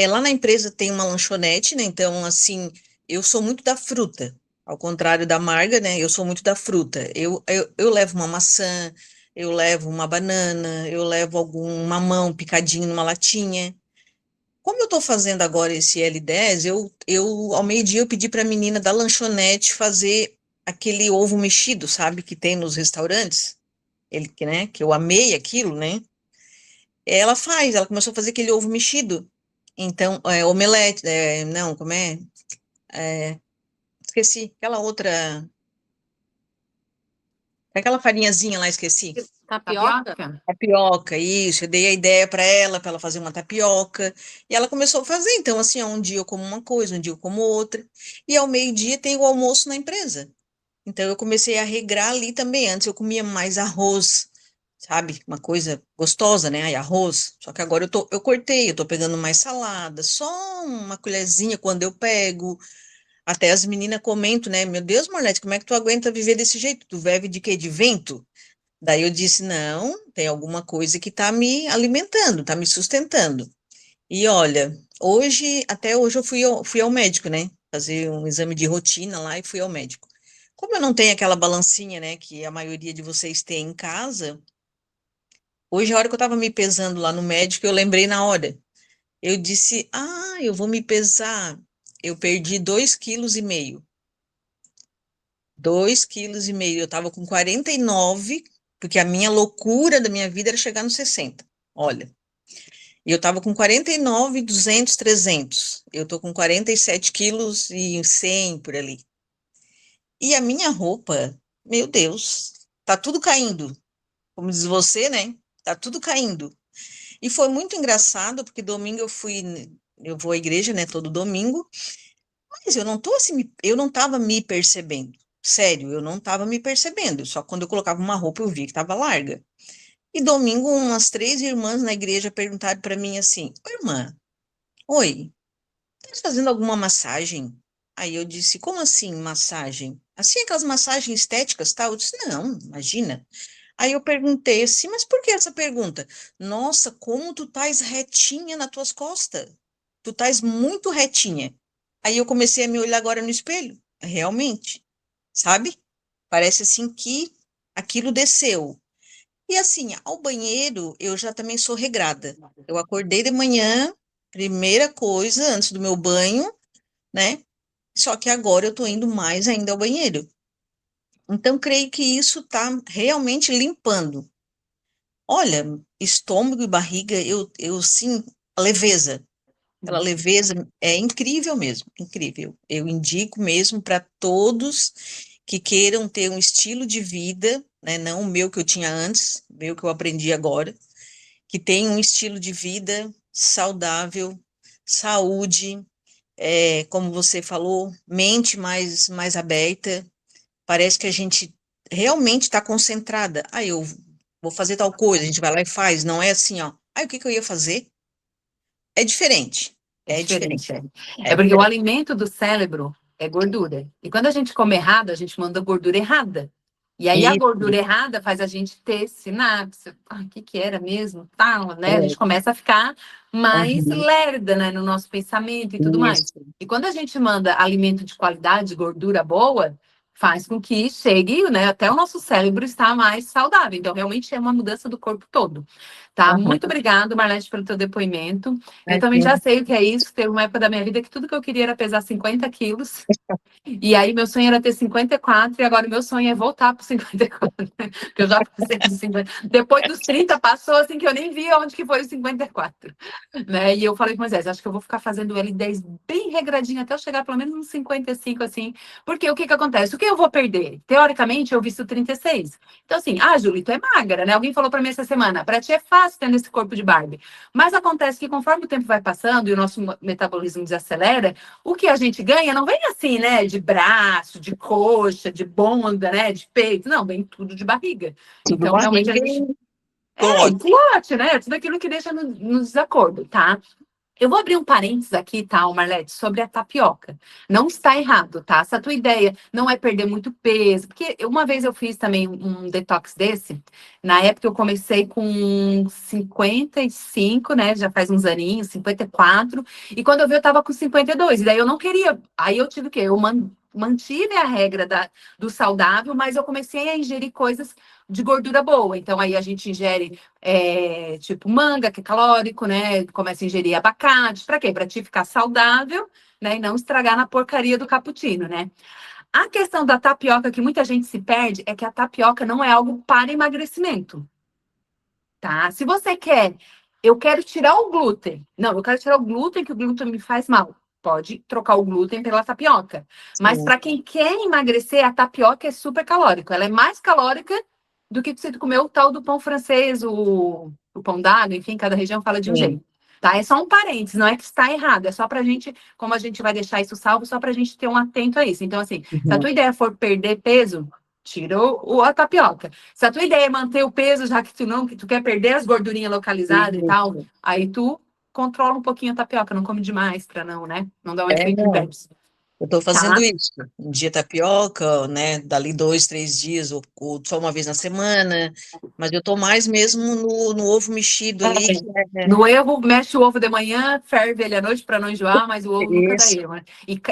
Lá na empresa tem uma lanchonete, né? Então, assim, eu sou muito da fruta. Ao contrário da Marga, né? Eu sou muito da fruta. Eu levo uma maçã, eu levo uma banana, eu levo algum mamão picadinho numa latinha. Como eu estou fazendo agora esse L10, ao meio-dia eu pedi para a menina da lanchonete fazer aquele ovo mexido, sabe, que tem nos restaurantes, né, que eu amei aquilo, né? Ela começou a fazer aquele ovo mexido. Então, omelete, não, como é? É, esqueci, aquela farinhazinha lá, esqueci. Tapioca? Tapioca, isso. Eu dei a ideia para ela fazer uma tapioca. E ela começou a fazer. Então, assim, ó, um dia eu como uma coisa, um dia eu como outra. E ao meio-dia tem o almoço na empresa. Então, eu comecei a regrar ali também. Antes eu comia mais arroz, sabe? Uma coisa gostosa, né? Aí, arroz. Só que agora eu cortei, eu tô pegando mais salada, só uma colherzinha quando eu pego. Até as meninas comentam, né? Meu Deus, Marlete, como é que tu aguenta viver desse jeito? Tu vive de quê? De vento? Daí eu disse, não, tem alguma coisa que está me alimentando, está me sustentando. E olha, até hoje eu fui ao médico, né? Fazer um exame de rotina lá e fui ao médico. Como eu não tenho aquela balancinha, né, que a maioria de vocês tem em casa, hoje, a hora que eu estava me pesando lá no médico, eu lembrei na hora. Eu disse, eu vou me pesar. Eu perdi 2,5 kg. 2,5 quilos. Eu estava com 49, porque a minha loucura da minha vida era chegar nos 60. Olha, eu estava com 49, 200, 300. Eu tô com 47 quilos e 100 por ali. E a minha roupa, meu Deus, tá tudo caindo. Como diz você, né? Tá tudo caindo. E foi muito engraçado, porque domingo eu vou à igreja, né, todo domingo, mas eu não tô assim, eu não tava me percebendo. Sério, eu não tava me percebendo. Só quando eu colocava uma roupa eu vi que tava larga. E domingo, umas 3 irmãs na igreja perguntaram para mim assim: "Ô, irmã, oi, tá fazendo alguma massagem?" Aí eu disse: "Como assim, massagem? Assim, aquelas massagens estéticas, tal?" Eu disse: "Não, imagina." Aí eu perguntei assim: "Mas por que essa pergunta?" "Nossa, como tu estás retinha nas tuas costas. Tu estás muito retinha." Aí eu comecei a me olhar agora no espelho. Realmente, sabe? Parece assim que aquilo desceu. E assim, ao banheiro, eu já também sou regrada. Eu acordei de manhã, primeira coisa, antes do meu banho, né? Só que agora eu tô indo mais ainda ao banheiro. Então, creio que isso tá realmente limpando. Olha, estômago e barriga, eu sim, a leveza. Aquela leveza é incrível mesmo, incrível. Eu indico mesmo para todos que queiram ter um estilo de vida, né, não o meu que eu tinha antes, o meu que eu aprendi agora, que tem um estilo de vida saudável, saúde, como você falou, mente mais aberta. Parece que a gente realmente está concentrada. Ah, eu vou fazer tal coisa, a gente vai lá e faz. Não é assim, ó. Ah, o que que eu ia fazer? É diferente. É É diferente. diferente, é. É É porque o diferente. alimento do cérebro é gordura. E quando a gente come errado, a gente manda gordura errada. E aí a Isso. gordura errada faz a gente ter sinapse. Ah, o que que era mesmo? Tal, né? A É. gente começa a ficar mais Aham. lerda, né, no nosso pensamento e tudo mais. Isso. E quando a gente manda alimento de qualidade, gordura boa, faz com que chegue, né, até o nosso cérebro estar mais saudável. Então, realmente é uma mudança do corpo todo. Tá? Aham. Muito obrigada, Marlete, pelo teu depoimento. Eu também já Imagina. sei o que é isso. Teve uma época da minha vida que tudo que eu queria era pesar 50 quilos. E aí, meu sonho era ter 54, e agora meu sonho é voltar para 54, né? Porque eu já passei dos 50. Depois dos 30, passou assim que eu nem vi onde que foi os 54. Né? E eu falei com o Moisés, acho que eu vou ficar fazendo o L10 bem regradinho até eu chegar pelo menos uns 55, assim. Porque o que que acontece? O que eu vou perder? Teoricamente, eu visto 36. Então, assim, Júlia, tu é magra, né? Alguém falou para mim essa semana, para ti é fácil tendo esse corpo de Barbie. Mas acontece que conforme o tempo vai passando e o nosso metabolismo desacelera, o que a gente ganha não vem assim, né? De braço, de coxa, de bunda, né? De peito. Não, vem tudo de barriga. Tudo Então, realmente, a barriga gente. e E colote. clote, né? Tudo aquilo que deixa no desacordo, tá? Eu vou abrir um parênteses aqui, tá, Marlete, sobre a tapioca. Não está errado, tá? Se a tua ideia não é perder muito peso, porque uma vez eu fiz também um detox desse, na época eu comecei com 55, né? Já faz uns aninhos, 54, e quando eu vi eu tava com 52, e daí eu não queria. Aí eu tive o quê? Eu mantive a regra do saudável, mas eu comecei a ingerir coisas de gordura boa. Então aí a gente ingere tipo manga, que é calórico, né? Começa a ingerir abacate. Para quê? Para ti ficar saudável, né? E não estragar na porcaria do cappuccino, né? A questão da tapioca que muita gente se perde é que a tapioca não é algo para emagrecimento, tá? Se você quer, eu quero tirar o glúten. Não, eu quero tirar o glúten, que o glúten me faz mal. Pode trocar o glúten pela tapioca. Mas Sim. para quem quer emagrecer, a tapioca é super calórica. Ela é mais calórica do que você comer o tal do pão francês, o pão d'água, enfim, cada região fala de um Sim. jeito. Tá? É só um parênteses, não é que está errado, é só pra gente, como a gente vai deixar isso salvo, só pra gente ter um atento a isso. Então, assim, se a Uhum. tua ideia for perder peso, tira a tapioca. Se a tua ideia é manter o peso, já que que tu quer perder as gordurinhas localizadas e tal, Isso. aí tu controla um pouquinho a tapioca, não come demais pra não, né? Não dá um É, efeito não. inverso, Eu estou fazendo tá? isso. Um dia tapioca, né? Dali 2, 3 dias, ou só uma vez na semana. Mas eu estou mais mesmo no ovo mexido ali, que No erro, mexe o ovo de manhã, ferve ele à noite para não enjoar, mas o ovo nunca dá isso. erro, né?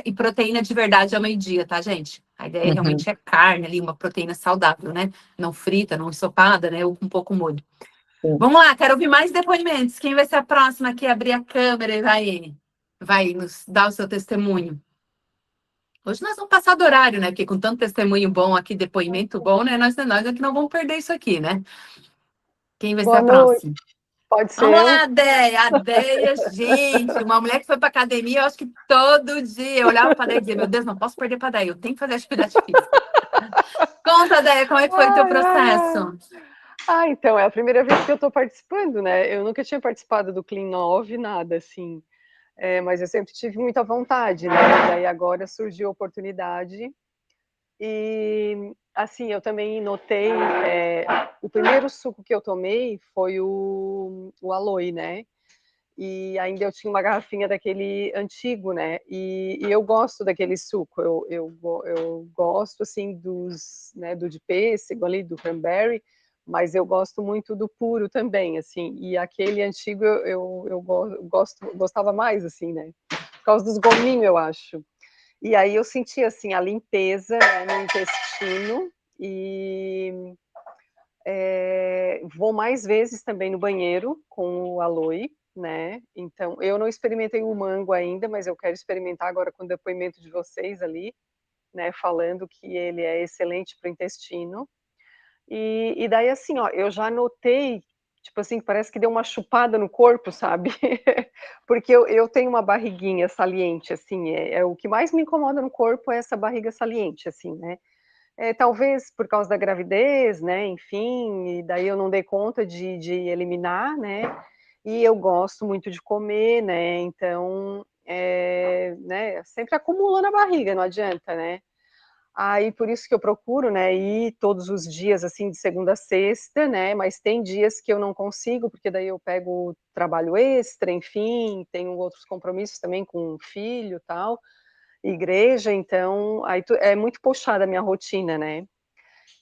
E proteína de verdade ao meio-dia, tá, gente? A ideia Uhum. realmente é carne ali, uma proteína saudável, né? Não frita, não ensopada, né? Ou com pouco molho. Sim. Vamos lá, quero ouvir mais depoimentos. Quem vai ser a próxima aqui a abrir a câmera e vai nos dar o seu testemunho? Hoje nós vamos passar do horário, né? Porque com tanto testemunho bom aqui, depoimento bom, né? Nós é que não vamos perder isso aqui, né? Quem vai ser Boa a noite, próxima? pode ser Vamos eu? lá, Déia. A Déia, gente, uma mulher que foi para academia, eu acho que todo dia eu olhava para a Déia e dizia, meu Deus, não posso perder para a Déia, eu tenho que fazer atividade física. Conta, Déia, como é que foi o teu Ai, ai, ai. processo? Então, é a primeira vez que eu estou participando, né? Eu nunca tinha participado do Clean 9, nada assim. Mas eu sempre tive muita vontade, né? E daí agora surgiu a oportunidade. E, assim, eu também notei, o primeiro suco que eu tomei foi o Aloe, né? E ainda eu tinha uma garrafinha daquele antigo, né? E eu gosto daquele suco. Eu gosto, assim, né, do de pêssego ali, do cranberry, mas eu gosto muito do puro também, assim. E aquele antigo gostava mais, assim, né? Por causa dos gominhos, eu acho. E aí eu senti, assim, a limpeza, né, no intestino e vou mais vezes também no banheiro com o Aloe, né? Então, eu não experimentei o mango ainda, mas eu quero experimentar agora com o depoimento de vocês ali, né? Falando que ele é excelente para o intestino. E daí, assim, ó, eu já notei, tipo assim, parece que deu uma chupada no corpo, sabe? Porque eu tenho uma barriguinha saliente, assim, o que mais me incomoda no corpo é essa barriga saliente, assim, né? Talvez por causa da gravidez, né? Enfim, e daí eu não dei conta de eliminar, né? E eu gosto muito de comer, né? Então, né? Sempre acumula na barriga, não adianta, né? Aí por isso que eu procuro, né, ir todos os dias, assim, de segunda a sexta, né, mas tem dias que eu não consigo, porque daí eu pego trabalho extra, enfim, tenho outros compromissos também com o filho, tal, igreja, então, aí é muito puxada a minha rotina, né.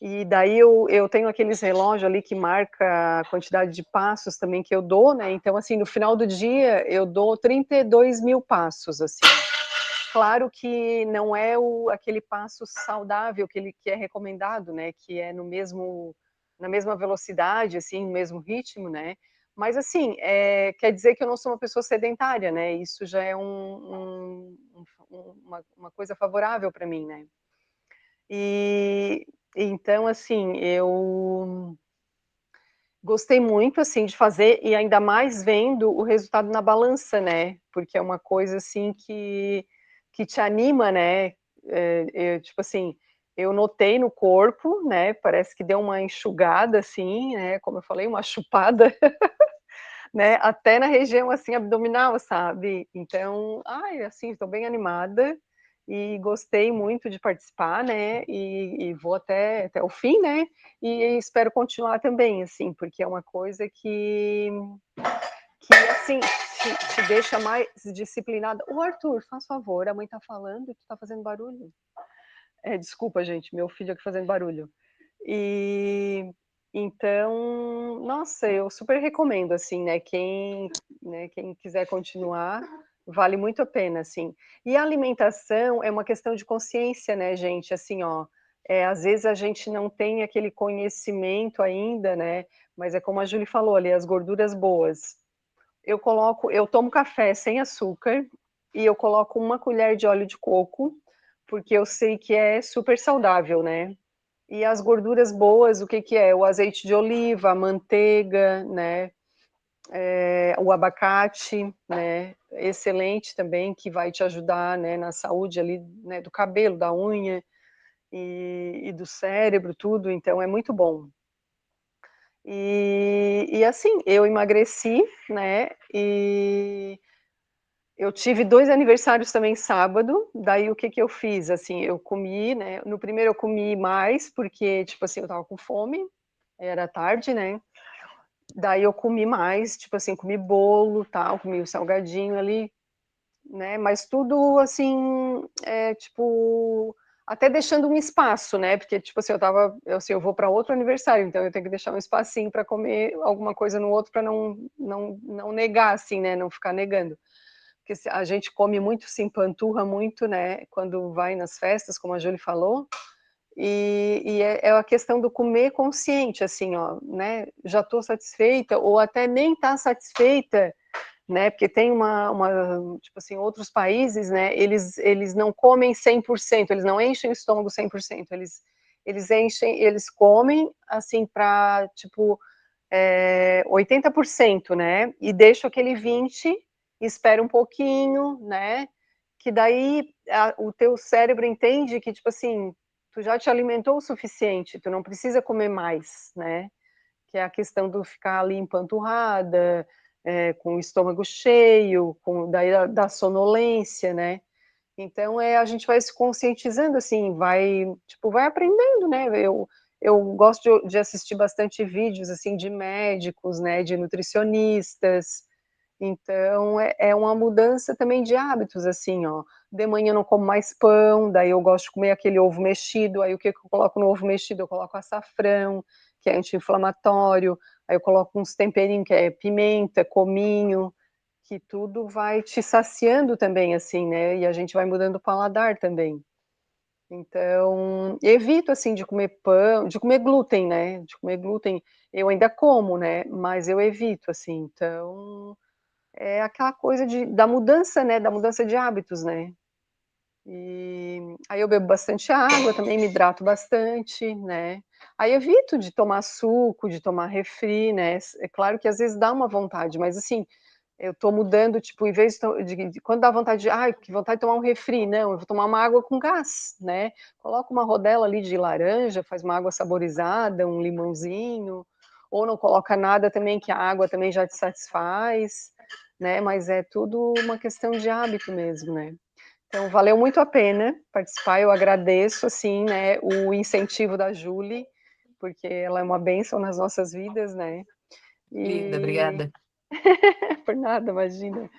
E daí eu tenho aqueles relógios ali que marca a quantidade de passos também que eu dou, né, então, assim, no final do dia eu dou 32 mil passos, assim. Claro que não é aquele passo saudável que é recomendado, né, que é na mesma velocidade, assim, no mesmo ritmo, né, mas assim, quer dizer que eu não sou uma pessoa sedentária, né, isso já é uma coisa favorável para mim, né. E então, assim, eu gostei muito, assim, de fazer e ainda mais vendo o resultado na balança, né, porque é uma coisa, assim, que te anima, né, tipo assim, eu notei no corpo, né, parece que deu uma enxugada, assim, né, como eu falei, uma chupada, né, até na região, assim, abdominal, sabe. Então, ai, assim, estou bem animada e gostei muito de participar, né, e vou até o fim, né, e espero continuar também, assim, porque é uma coisa que assim, te deixa mais disciplinada. O Arthur, faz favor, a mãe tá falando e tu tá fazendo barulho. Desculpa, gente, meu filho aqui fazendo barulho. E então, nossa, eu super recomendo, assim, né, quem quiser continuar, vale muito a pena, assim. E a alimentação é uma questão de consciência, né, gente? Assim, ó, às vezes a gente não tem aquele conhecimento ainda, né? Mas é como a Julie falou ali, as gorduras boas. Eu tomo café sem açúcar e eu coloco uma colher de óleo de coco, porque eu sei que é super saudável, né? E as gorduras boas, o que que é? O azeite de oliva, a manteiga, né? O abacate, né? Excelente também, que vai te ajudar, né? Na saúde ali, né? Do cabelo, da unha e do cérebro, tudo. Então é muito bom. E assim, eu emagreci, né? E eu tive 2 aniversários também sábado, daí o que que eu fiz, assim, eu comi, né, no primeiro eu comi mais, porque, tipo assim, eu estava com fome, era tarde, né, daí eu comi mais, tipo assim, comi bolo, tal, comi o salgadinho ali, né, mas tudo assim, tipo, até deixando um espaço, né, porque, tipo assim, eu vou para outro aniversário, então eu tenho que deixar um espacinho para comer alguma coisa no outro para não negar, assim, né, não ficar negando. Porque a gente come muito, se empanturra muito, né, quando vai nas festas, como a Júlia falou, e é a questão do comer consciente, assim, ó, né, já estou satisfeita, ou até nem tá satisfeita, né? Porque tem tipo assim, outros países, né? Eles não comem 100%, eles não enchem o estômago 100%, eles comem, assim, para, tipo, 80%, né? E deixa aquele 20%, espera um pouquinho, né? Que daí o teu cérebro entende que, tipo assim, tu já te alimentou o suficiente, tu não precisa comer mais, né? Que é a questão do ficar ali empanturrada, com o estômago cheio, daí da sonolência, né? Então, a gente vai se conscientizando, assim, vai aprendendo, né? Eu gosto de assistir bastante vídeos, assim, de médicos, né? De nutricionistas. Então, é uma mudança também de hábitos, assim, ó. De manhã eu não como mais pão, daí eu gosto de comer aquele ovo mexido, aí o que eu coloco no ovo mexido? Eu coloco açafrão, que é anti-inflamatório, aí eu coloco uns temperinhos, que é pimenta, cominho, que tudo vai te saciando também, assim, né? E a gente vai mudando o paladar também. Então, evito, assim, de comer pão, de comer glúten, né? De comer glúten, eu ainda como, né? Mas eu evito, assim. Então, é aquela coisa da mudança, né? Da mudança de hábitos, né? E aí eu bebo bastante água, também me hidrato bastante, né? Aí evito de tomar suco, de tomar refri, né? É claro que às vezes dá uma vontade, mas assim, eu tô mudando, tipo, em vez quando dá vontade que vontade de tomar um refri, não, eu vou tomar uma água com gás, né? Coloca uma rodela ali de laranja, faz uma água saborizada, um limãozinho, ou não coloca nada também, que a água também já te satisfaz, né? Mas é tudo uma questão de hábito mesmo, né? Então, valeu muito a pena participar, eu agradeço, assim, né, o incentivo da Julie, porque ela é uma bênção nas nossas vidas, né? Linda, E obrigada. por nada, imagina.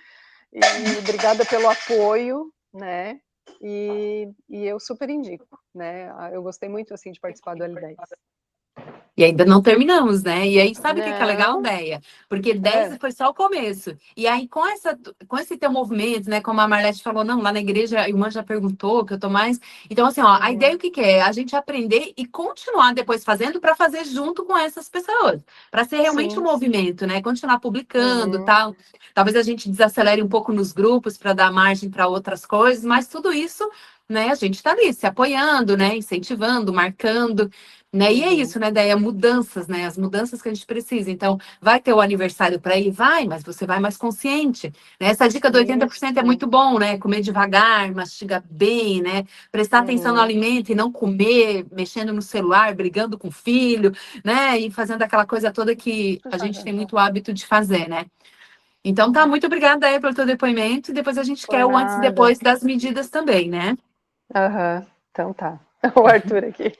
E obrigada pelo apoio, né? E eu super indico, né? Eu gostei muito, assim, de participar do L10. E ainda não terminamos, né? E aí, sabe o que é legal, Não, Déia? Porque 10 foi só o começo. E aí, com esse teu movimento, né? Como a Marlete falou, não, lá na igreja a irmã já perguntou que eu tô mais. Então, assim, ó, a ideia o que é? A gente aprender e continuar depois fazendo para fazer junto com essas pessoas. Para ser realmente um sim. movimento, né? Continuar publicando, tal. Talvez a gente desacelere um pouco nos grupos para dar margem para outras coisas, mas tudo isso, né? A gente está ali se apoiando, né? Incentivando, marcando. Né? E é isso, né? Daí mudanças, né? As mudanças que a gente precisa. Então, vai ter o aniversário para ir? Vai, mas você vai mais consciente. Né? Essa dica do 80% é muito bom, né? Comer devagar, mastigar bem, né? Prestar atenção no alimento e não comer, mexendo no celular, brigando com o filho, né? E fazendo aquela coisa toda que a gente tem muito hábito de fazer, né? Então, tá, muito obrigada aí pelo teu depoimento. E depois a gente Por quer o antes e nada. depois das medidas também, né? Então tá. O Arthur aqui.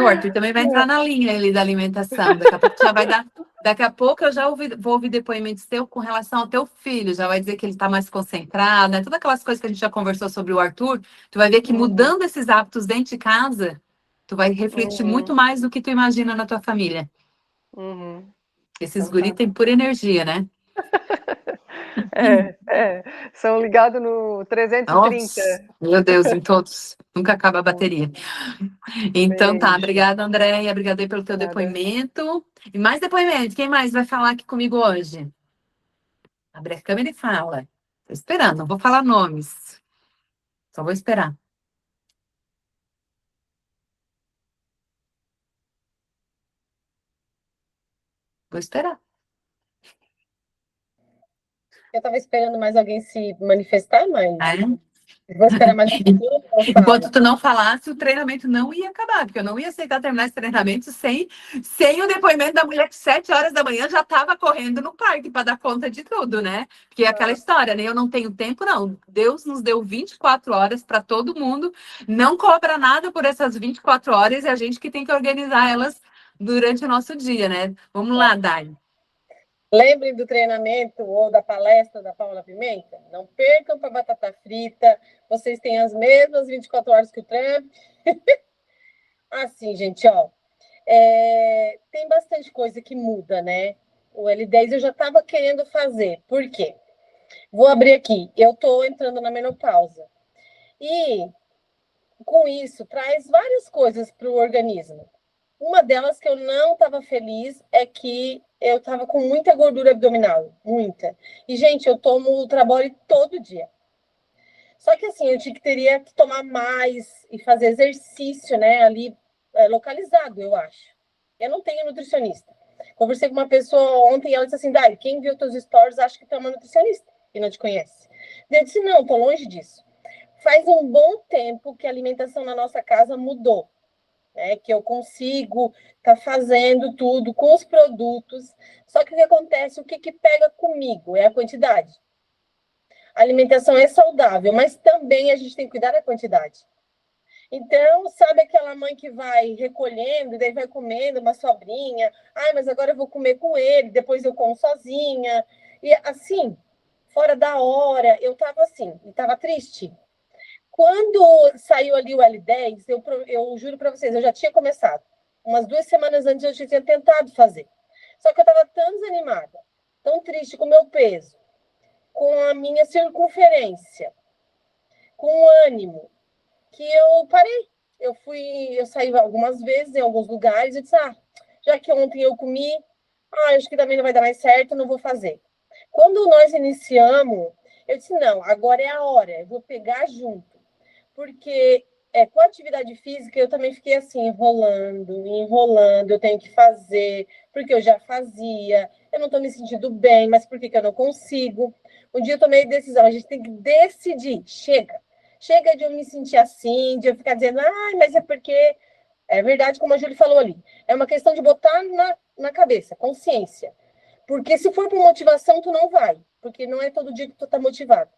O Arthur também vai entrar na linha ali da alimentação. Daqui a pouco já vai dar. Daqui a pouco eu já vou ouvir depoimentos teu com relação ao teu filho. Já vai dizer que ele está mais concentrado, né? Todas aquelas coisas que a gente já conversou sobre o Arthur. Tu vai ver que mudando esses hábitos dentro de casa, tu vai refletir muito mais do que tu imagina na tua família. Esses Então guri tá. têm pura energia, né? São ligados no 330. Nossa, meu Deus, em todos. Nunca acaba a bateria. Então tá, Beijo. obrigada, Andréia. Obrigada aí pelo teu Nada. depoimento. E mais depoimento. Quem mais vai falar aqui comigo hoje? Abre a câmera e fala. Tô esperando, não vou falar nomes. Só vou esperar. Vou esperar. Eu estava esperando mais alguém se manifestar, mas É. vou esperar mais um pouquinho. Então Enquanto fala. tu não falasse, o treinamento não ia acabar, porque eu não ia aceitar terminar esse treinamento sem o depoimento da mulher que 7 horas da manhã já estava correndo no parque para dar conta de tudo, né? Porque é aquela história, né? Eu não tenho tempo, não. Deus nos deu 24 horas para todo mundo, não cobra nada por essas 24 horas e a gente que tem que organizar elas durante o nosso dia, né? Vamos lá, Dai. Lembrem do treinamento ou da palestra da Paula Pimenta? Não percam para batata frita. Vocês têm as mesmas 24 horas que o Trump. Assim, gente, ó. Tem bastante coisa que muda, né? O L10 eu já estava querendo fazer. Por quê? Vou abrir aqui. Eu estou entrando na menopausa. E, com isso, traz várias coisas para o organismo. Uma delas que eu não estava feliz é que eu estava com muita gordura abdominal, muita. E, gente, eu tomo Trabore todo dia. Só que, assim, teria que tomar mais e fazer exercício, né, ali localizado, eu acho. Eu não tenho nutricionista. Conversei com uma pessoa ontem e ela disse assim, Dai, quem viu teus stories acha que tu é uma nutricionista e não te conhece. Eu disse, não, tô longe disso. Faz um bom tempo que a alimentação na nossa casa mudou. Né, que eu consigo estar fazendo tudo com os produtos. Só que o que acontece, o que pega comigo é a quantidade. A alimentação é saudável, mas também a gente tem que cuidar da quantidade. Então, sabe aquela mãe que vai recolhendo, daí vai comendo uma sobrinha, ai, mas agora eu vou comer com ele, depois eu como sozinha. E assim, fora da hora, eu estava assim, estava triste. Quando saiu ali o L10, eu juro para vocês, eu já tinha começado. Umas 2 semanas antes eu tinha tentado fazer. Só que eu estava tão desanimada, tão triste com o meu peso, com a minha circunferência, com o ânimo, que eu parei. Eu saí algumas vezes em alguns lugares e disse, já que ontem eu comi, acho que também não vai dar mais certo, não vou fazer. Quando nós iniciamos, eu disse, não, agora é a hora, eu vou pegar junto. Porque com a atividade física eu também fiquei assim, enrolando, eu tenho que fazer, porque eu já fazia, eu não estou me sentindo bem, mas por que eu não consigo? Um dia eu tomei a decisão, a gente tem que decidir, chega de eu me sentir assim, de eu ficar dizendo, mas é porque, é verdade como a Júlia falou ali, é uma questão de botar na cabeça, consciência, porque se for por motivação, tu não vai, porque não é todo dia que tu tá motivado.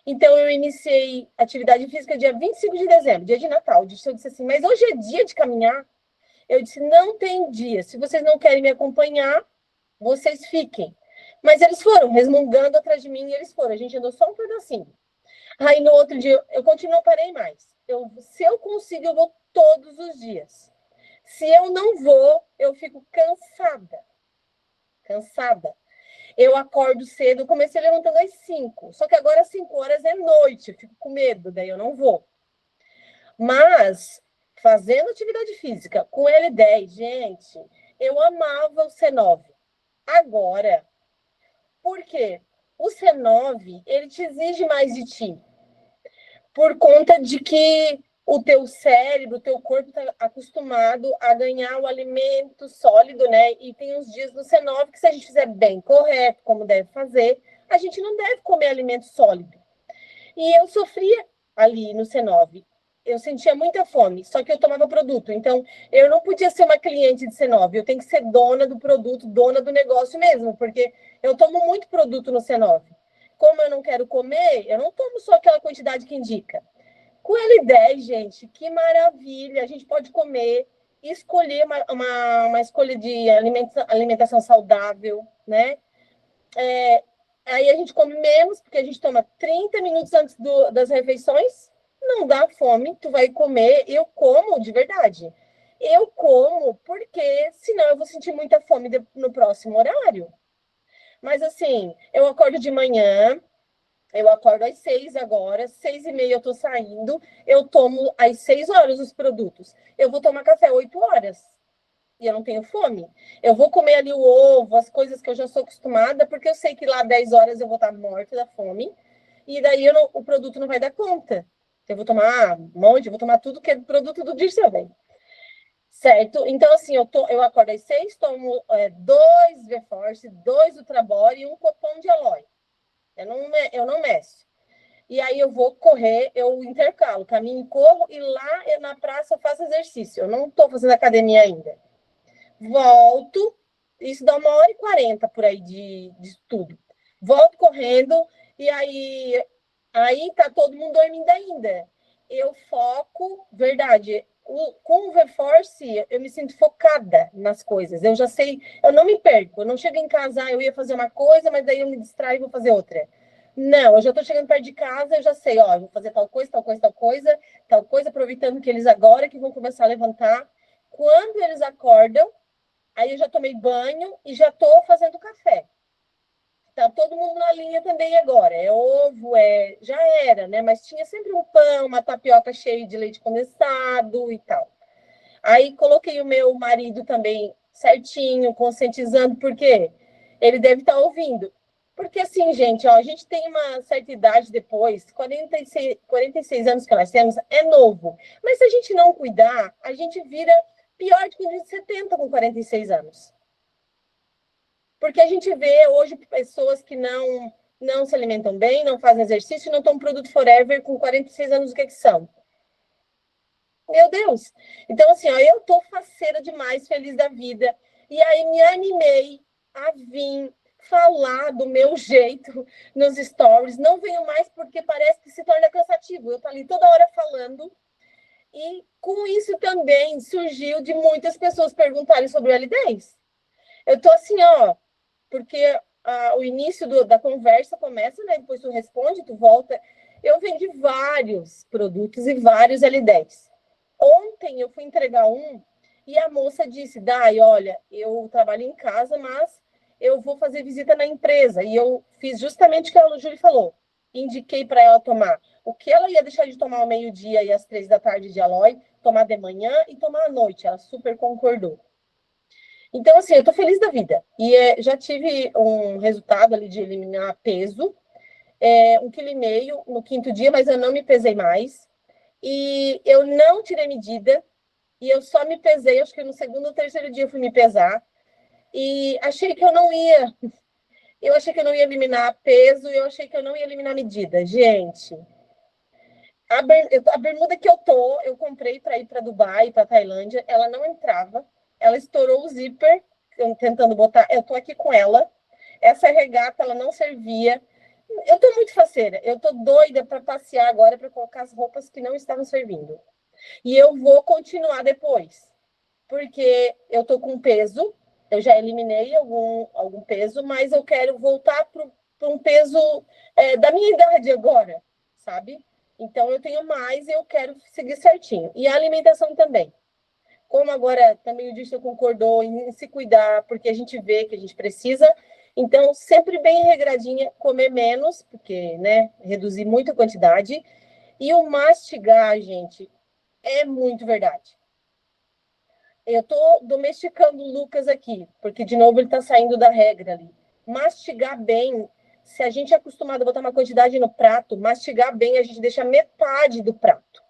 Então, eu iniciei atividade física dia 25 de dezembro, dia de Natal. Eu disse assim, mas hoje é dia de caminhar? Eu disse, não tem dia. Se vocês não querem me acompanhar, vocês fiquem. Mas eles foram, resmungando atrás de mim, e eles foram. A gente andou só um pedacinho. Aí, no outro dia, eu continuo, parei mais. Se eu consigo, eu vou todos os dias. Se eu não vou, eu fico cansada. Cansada. Eu acordo cedo, comecei levantando às 5. Só que agora às 5 horas é noite, eu fico com medo, daí eu não vou. Mas, fazendo atividade física com L10, gente, eu amava o C9. Agora, por quê? O C9, ele te exige mais de ti. Por conta de que o teu cérebro, o teu corpo está acostumado a ganhar o alimento sólido, né? E tem uns dias no C9 que se a gente fizer bem correto, como deve fazer, a gente não deve comer alimento sólido. E eu sofria ali no C9. Eu sentia muita fome, só que eu tomava produto. Então, eu não podia ser uma cliente de C9. Eu tenho que ser dona do produto, dona do negócio mesmo, porque eu tomo muito produto no C9. Como eu não quero comer, eu não tomo só aquela quantidade que indica. Com L10, gente, que maravilha! A gente pode comer, escolher uma escolha de alimentação saudável, né? Aí a gente come menos, porque a gente toma 30 minutos antes das refeições, não dá fome, tu vai comer. Eu como de verdade. Eu como porque senão eu vou sentir muita fome no próximo horário. Mas assim, eu acordo de manhã, eu acordo às 6 agora, 6h30 eu tô saindo, eu tomo às 6 horas os produtos. Eu vou tomar café 8 horas e eu não tenho fome. Eu vou comer ali o ovo, as coisas que eu já sou acostumada, porque eu sei que lá 10 horas eu vou estar morta da fome e daí o produto não vai dar conta. Eu vou tomar um monte, eu vou tomar tudo que é produto do Dirceu, velho. Certo? Então, assim, eu acordo às 6, tomo 2 V-Force, 2 Ultrabody e um copão de aloe. Eu não meço. E aí eu vou correr, eu intercalo, caminho, corro e lá na praça eu faço exercício. Eu não estou fazendo academia ainda. Volto, isso dá 1h40 por aí de tudo. Volto correndo e aí tá todo mundo dormindo ainda. Eu foco, verdade, com o V-Force eu me sinto focada nas coisas. Eu já sei, eu não me perco. Eu não chego em casa, eu ia fazer uma coisa, mas daí eu me distraio e vou fazer outra. Não, eu já estou chegando perto de casa, eu já sei, ó, eu vou fazer tal coisa, tal coisa, tal coisa, tal coisa, aproveitando que eles agora que vão começar a levantar. Quando eles acordam, aí eu já tomei banho e já estou fazendo café. Tá todo mundo na linha também agora. É ovo, já era, né? Mas tinha sempre um pão, uma tapioca cheia de leite condensado e tal. Aí coloquei o meu marido também certinho, conscientizando, porque ele deve estar ouvindo. Porque assim, gente, ó, a gente tem uma certa idade depois, 46 anos que nós temos, é novo. Mas se a gente não cuidar, a gente vira pior do que a gente 70 com 46 anos. Porque a gente vê hoje pessoas que não se alimentam bem, não fazem exercício, não tomam produto forever com 46 anos, o que são? Meu Deus! Então, assim, ó, eu tô faceira demais, feliz da vida. E aí me animei a vir falar do meu jeito nos stories. Não venho mais porque parece que se torna cansativo. Eu tô ali toda hora falando. E com isso também surgiu de muitas pessoas perguntarem sobre o L10. Eu tô assim, ó, porque o início da conversa começa, né? Depois tu responde, tu volta. Eu vendi vários produtos e vários L10. Ontem eu fui entregar um e a moça disse, Dai, olha, eu trabalho em casa, mas eu vou fazer visita na empresa. E eu fiz justamente o que a Júlia falou. Indiquei para ela tomar o que ela ia deixar de tomar ao meio-dia e às 3 da tarde de Aloe, tomar de manhã e tomar à noite. Ela super concordou. Então, assim, eu tô feliz da vida. E já tive um resultado ali de eliminar peso, 1,5 kg no 5º dia, mas eu não me pesei mais. E eu não tirei medida, e eu só me pesei, acho que no 2º ou 3º dia eu fui me pesar, e achei que eu não ia. Eu achei que eu não ia eliminar peso, eu achei que eu não ia eliminar medida. Gente, a bermuda que eu comprei para ir para Dubai, para Tailândia, ela não entrava, ela estourou o zíper, tentando botar, eu tô aqui com ela, essa regata, ela não servia. Eu tô muito faceira, eu tô doida para passear agora, para colocar as roupas que não estavam servindo. E eu vou continuar depois, porque eu tô com peso, eu já eliminei algum peso, mas eu quero voltar para um peso da minha idade agora, sabe? Então eu tenho mais e eu quero seguir certinho. E a alimentação também. Como agora também o Dista concordou em se cuidar, porque a gente vê que a gente precisa. Então, sempre bem regradinha, comer menos, porque, né, reduzir muito a quantidade. E o mastigar, gente, é muito verdade. Eu tô domesticando o Lucas aqui, porque, de novo, ele tá saindo da regra ali. Mastigar bem, se a gente é acostumado a botar uma quantidade no prato, mastigar bem, a gente deixa metade do prato.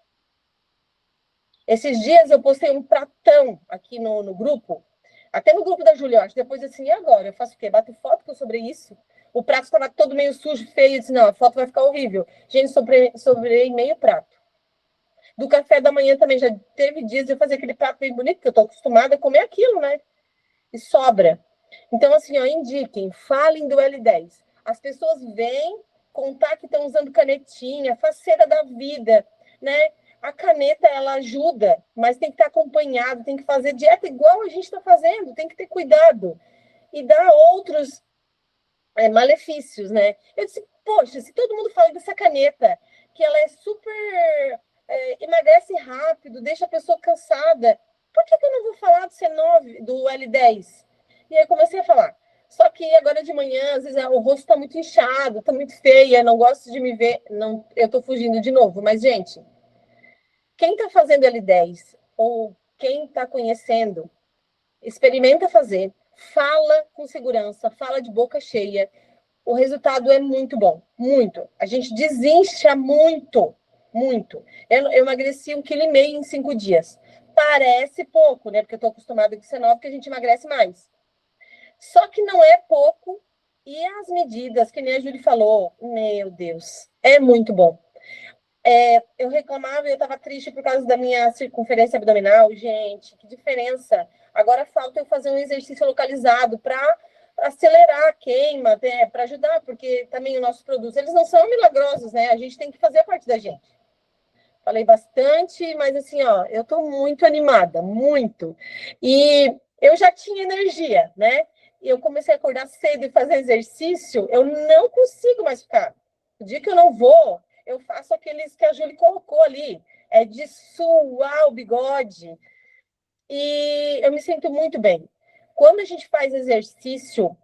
Esses dias eu postei um pratão aqui no grupo, até no grupo da Júlia, acho. Depois assim, e agora? Eu faço o quê? Bato foto sobre isso? O prato estava todo meio sujo, feio. Eu disse, não, a foto vai ficar horrível. Gente, sobrei meio prato. Do café da manhã também, já teve dias de eu fazer aquele prato bem bonito, porque eu estou acostumada a comer aquilo, né? E sobra. Então, assim, ó, indiquem, falem do L10. As pessoas vêm contar que estão usando canetinha, faceira da vida, né? A caneta, ela ajuda, mas tem que estar acompanhado, tem que fazer dieta igual a gente está fazendo, tem que ter cuidado. E dá outros malefícios, né? Eu disse, poxa, se todo mundo fala dessa caneta, que ela é super... emagrece rápido, deixa a pessoa cansada, por que eu não vou falar do C9, do L10? E aí eu comecei a falar. Só que agora de manhã, às vezes, o rosto está muito inchado, está muito feia, não gosto de me ver. Não, eu estou fugindo de novo, mas, gente... Quem está fazendo L10 ou quem está conhecendo, experimenta fazer, fala com segurança, fala de boca cheia. O resultado é muito bom, muito. A gente desincha muito, muito. Eu emagreci 1,5 kg em 5 dias. Parece pouco, né? Porque eu estou acostumada com C9, que a gente emagrece mais. Só que não é pouco. E as medidas, que nem a Júlia falou, meu Deus, é muito bom. Eu reclamava e eu estava triste por causa da minha circunferência abdominal. Gente, que diferença. Agora falta eu fazer um exercício localizado para acelerar a queima, para ajudar, porque também os nossos produtos, eles não são milagrosos, né? A gente tem que fazer a parte da gente. Falei bastante, mas assim, ó, eu estou muito animada, muito. E eu já tinha energia, né? E eu comecei a acordar cedo e fazer exercício, eu não consigo mais ficar. O dia que eu não vou, eu faço aqueles que a Júlia colocou ali, de suar o bigode. E eu me sinto muito bem. Quando a gente faz exercício,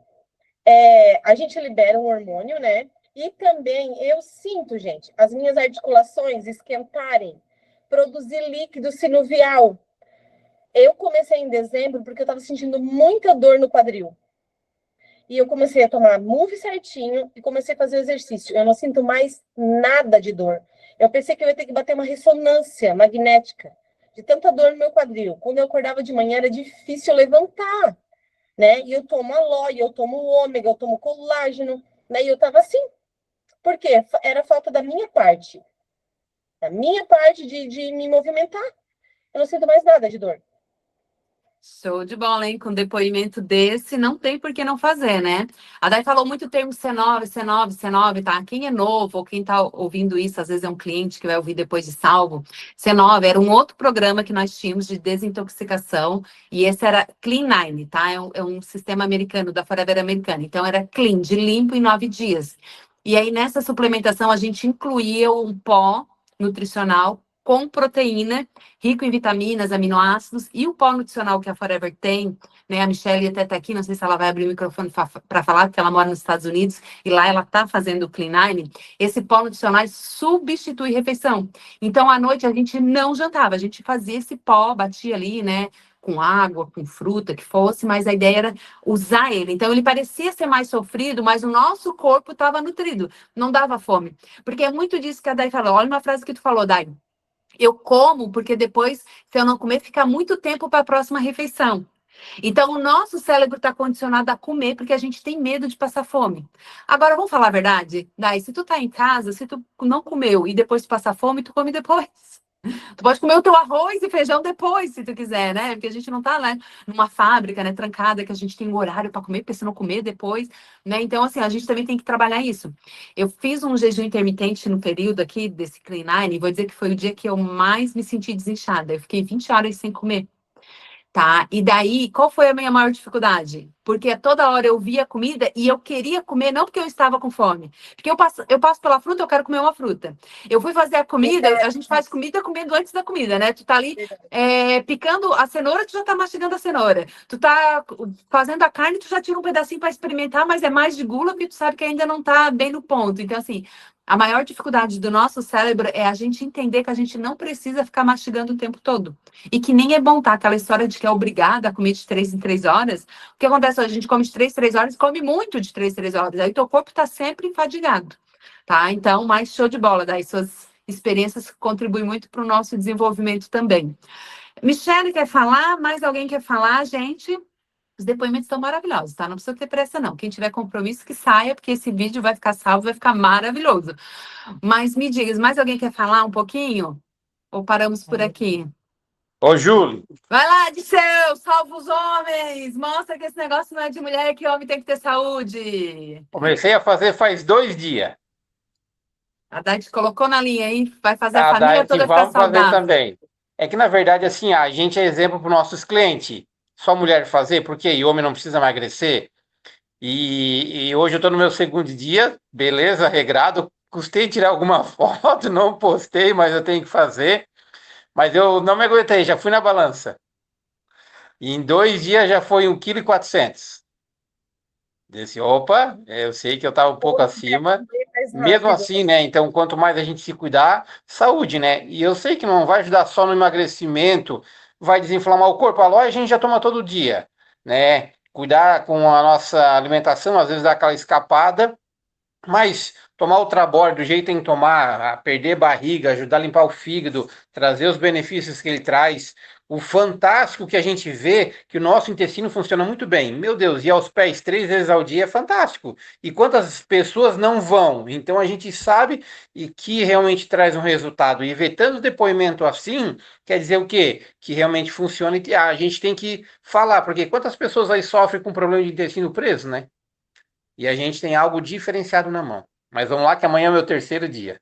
a gente libera um hormônio, né? E também eu sinto, gente, as minhas articulações esquentarem, produzir líquido sinovial. Eu comecei em dezembro porque eu estava sentindo muita dor no quadril. E eu comecei a tomar Move certinho e comecei a fazer exercício. Eu não sinto mais nada de dor. Eu pensei que eu ia ter que bater uma ressonância magnética de tanta dor no meu quadril. Quando eu acordava de manhã era difícil levantar, né? E eu tomo aloe, eu tomo ômega, eu tomo colágeno, né? E eu tava assim. Por quê? Era falta da minha parte de me movimentar. Eu não sinto mais nada de dor. Show de bola, hein? Com depoimento desse, não tem por que não fazer, né? A Day falou muito o termo C9, C9, C9, tá? Quem é novo ou quem tá ouvindo isso, às vezes é um cliente que vai ouvir depois de salvo. C9 era um outro programa que nós tínhamos de desintoxicação e esse era Clean 9, tá? É um sistema americano, da Forever Americana. Então era clean, de limpo em 9 dias. E aí nessa suplementação a gente incluía um pó nutricional com proteína, rico em vitaminas, aminoácidos, e o pó nutricional que a Forever tem, né? A Michelle até está aqui, não sei se ela vai abrir o microfone para falar, porque ela mora nos Estados Unidos, e lá ela está fazendo o Clean 9. Esse pó nutricional substitui refeição. Então, à noite, a gente não jantava, a gente fazia esse pó, batia ali, né? Com água, com fruta, que fosse, mas a ideia era usar ele. Então, ele parecia ser mais sofrido, mas o nosso corpo estava nutrido, não dava fome. Porque é muito disso que a Day falou. Olha uma frase que tu falou, Day. Eu como porque depois, se eu não comer, fica muito tempo para a próxima refeição. Então, o nosso cérebro está condicionado a comer porque a gente tem medo de passar fome. Agora, vamos falar a verdade? Daí, se tu tá em casa, se tu não comeu e depois tu passar fome, tu come depois. Tu pode comer o teu arroz e feijão depois, se tu quiser, né? Porque a gente não tá, né, numa fábrica, né, trancada, que a gente tem um horário para comer, porque se não comer depois, né? Então, assim, a gente também tem que trabalhar isso. Eu fiz um jejum intermitente no período aqui desse Clean 9, e vou dizer que foi o dia que eu mais me senti desinchada. Eu fiquei 20 horas sem comer. Tá? E daí, qual foi a minha maior dificuldade? Porque toda hora eu via comida e eu queria comer, não porque eu estava com fome. Porque eu passo pela fruta, eu quero comer uma fruta. Eu fui fazer a comida, a gente faz comida comendo antes da comida, né? Tu tá ali picando a cenoura, tu já tá mastigando a cenoura. Tu tá fazendo a carne, tu já tira um pedacinho para experimentar, mas é mais de gula, porque tu sabe que ainda não tá bem no ponto. Então, assim, a maior dificuldade do nosso cérebro é a gente entender que a gente não precisa ficar mastigando o tempo todo. E que nem é bom, tá? Aquela história de que é obrigada a comer de 3 em 3 horas. O que acontece hoje? A gente come de 3 em 3 horas, come muito de 3 em 3 horas. Aí teu corpo tá sempre enfadigado, tá? Então, mais show de bola. Daí suas experiências contribuem muito para o nosso desenvolvimento também. Michelle quer falar? Mais alguém quer falar, gente? Os depoimentos estão maravilhosos, tá? Não precisa ter pressa, não. Quem tiver compromisso, que saia, porque esse vídeo vai ficar salvo, vai ficar maravilhoso. Mas me diga, mais alguém quer falar um pouquinho? Ou paramos por aqui? Ô, Júlio, Vai lá, Disseu, salva os homens! Mostra que esse negócio não é de mulher, que homem tem que ter saúde. comecei a fazer faz 2 dias. A Dai te colocou na linha, hein? Vai fazer a A família Dai, toda ficar vamos fazer saudável. também. É que, na verdade, assim, a gente é exemplo para os nossos clientes. Só mulher fazer, porque e homem não precisa emagrecer. E hoje eu estou no meu segundo dia, beleza, regrado. Custei tirar alguma foto, não postei, mas eu tenho que fazer. Mas eu não me aguentei, já fui na balança. E em 2 dias já foi 1,4 kg. Desse, opa, eu sei que eu estava um pouco acima. Mesmo assim, né? Então, quanto mais a gente se cuidar, saúde, né? E eu sei que não vai ajudar só no emagrecimento, vai desinflamar o corpo. A aloe a gente já toma todo dia, né? Cuidar com a nossa alimentação, às vezes dá aquela escapada, mas tomar o Ultraborg do jeito que tem que tomar, perder barriga, ajudar a limpar o fígado, trazer os benefícios que ele traz, o fantástico que a gente vê que o nosso intestino funciona muito bem. Meu Deus, ir aos pés 3 vezes ao dia é fantástico. E quantas pessoas não vão? Então a gente sabe e que realmente traz um resultado. E ver tanto depoimento assim, quer dizer o quê? Que realmente funciona e a gente tem que falar, porque quantas pessoas aí sofrem com problema de intestino preso, né? E a gente tem algo diferenciado na mão. Mas vamos lá que amanhã é meu 3º dia.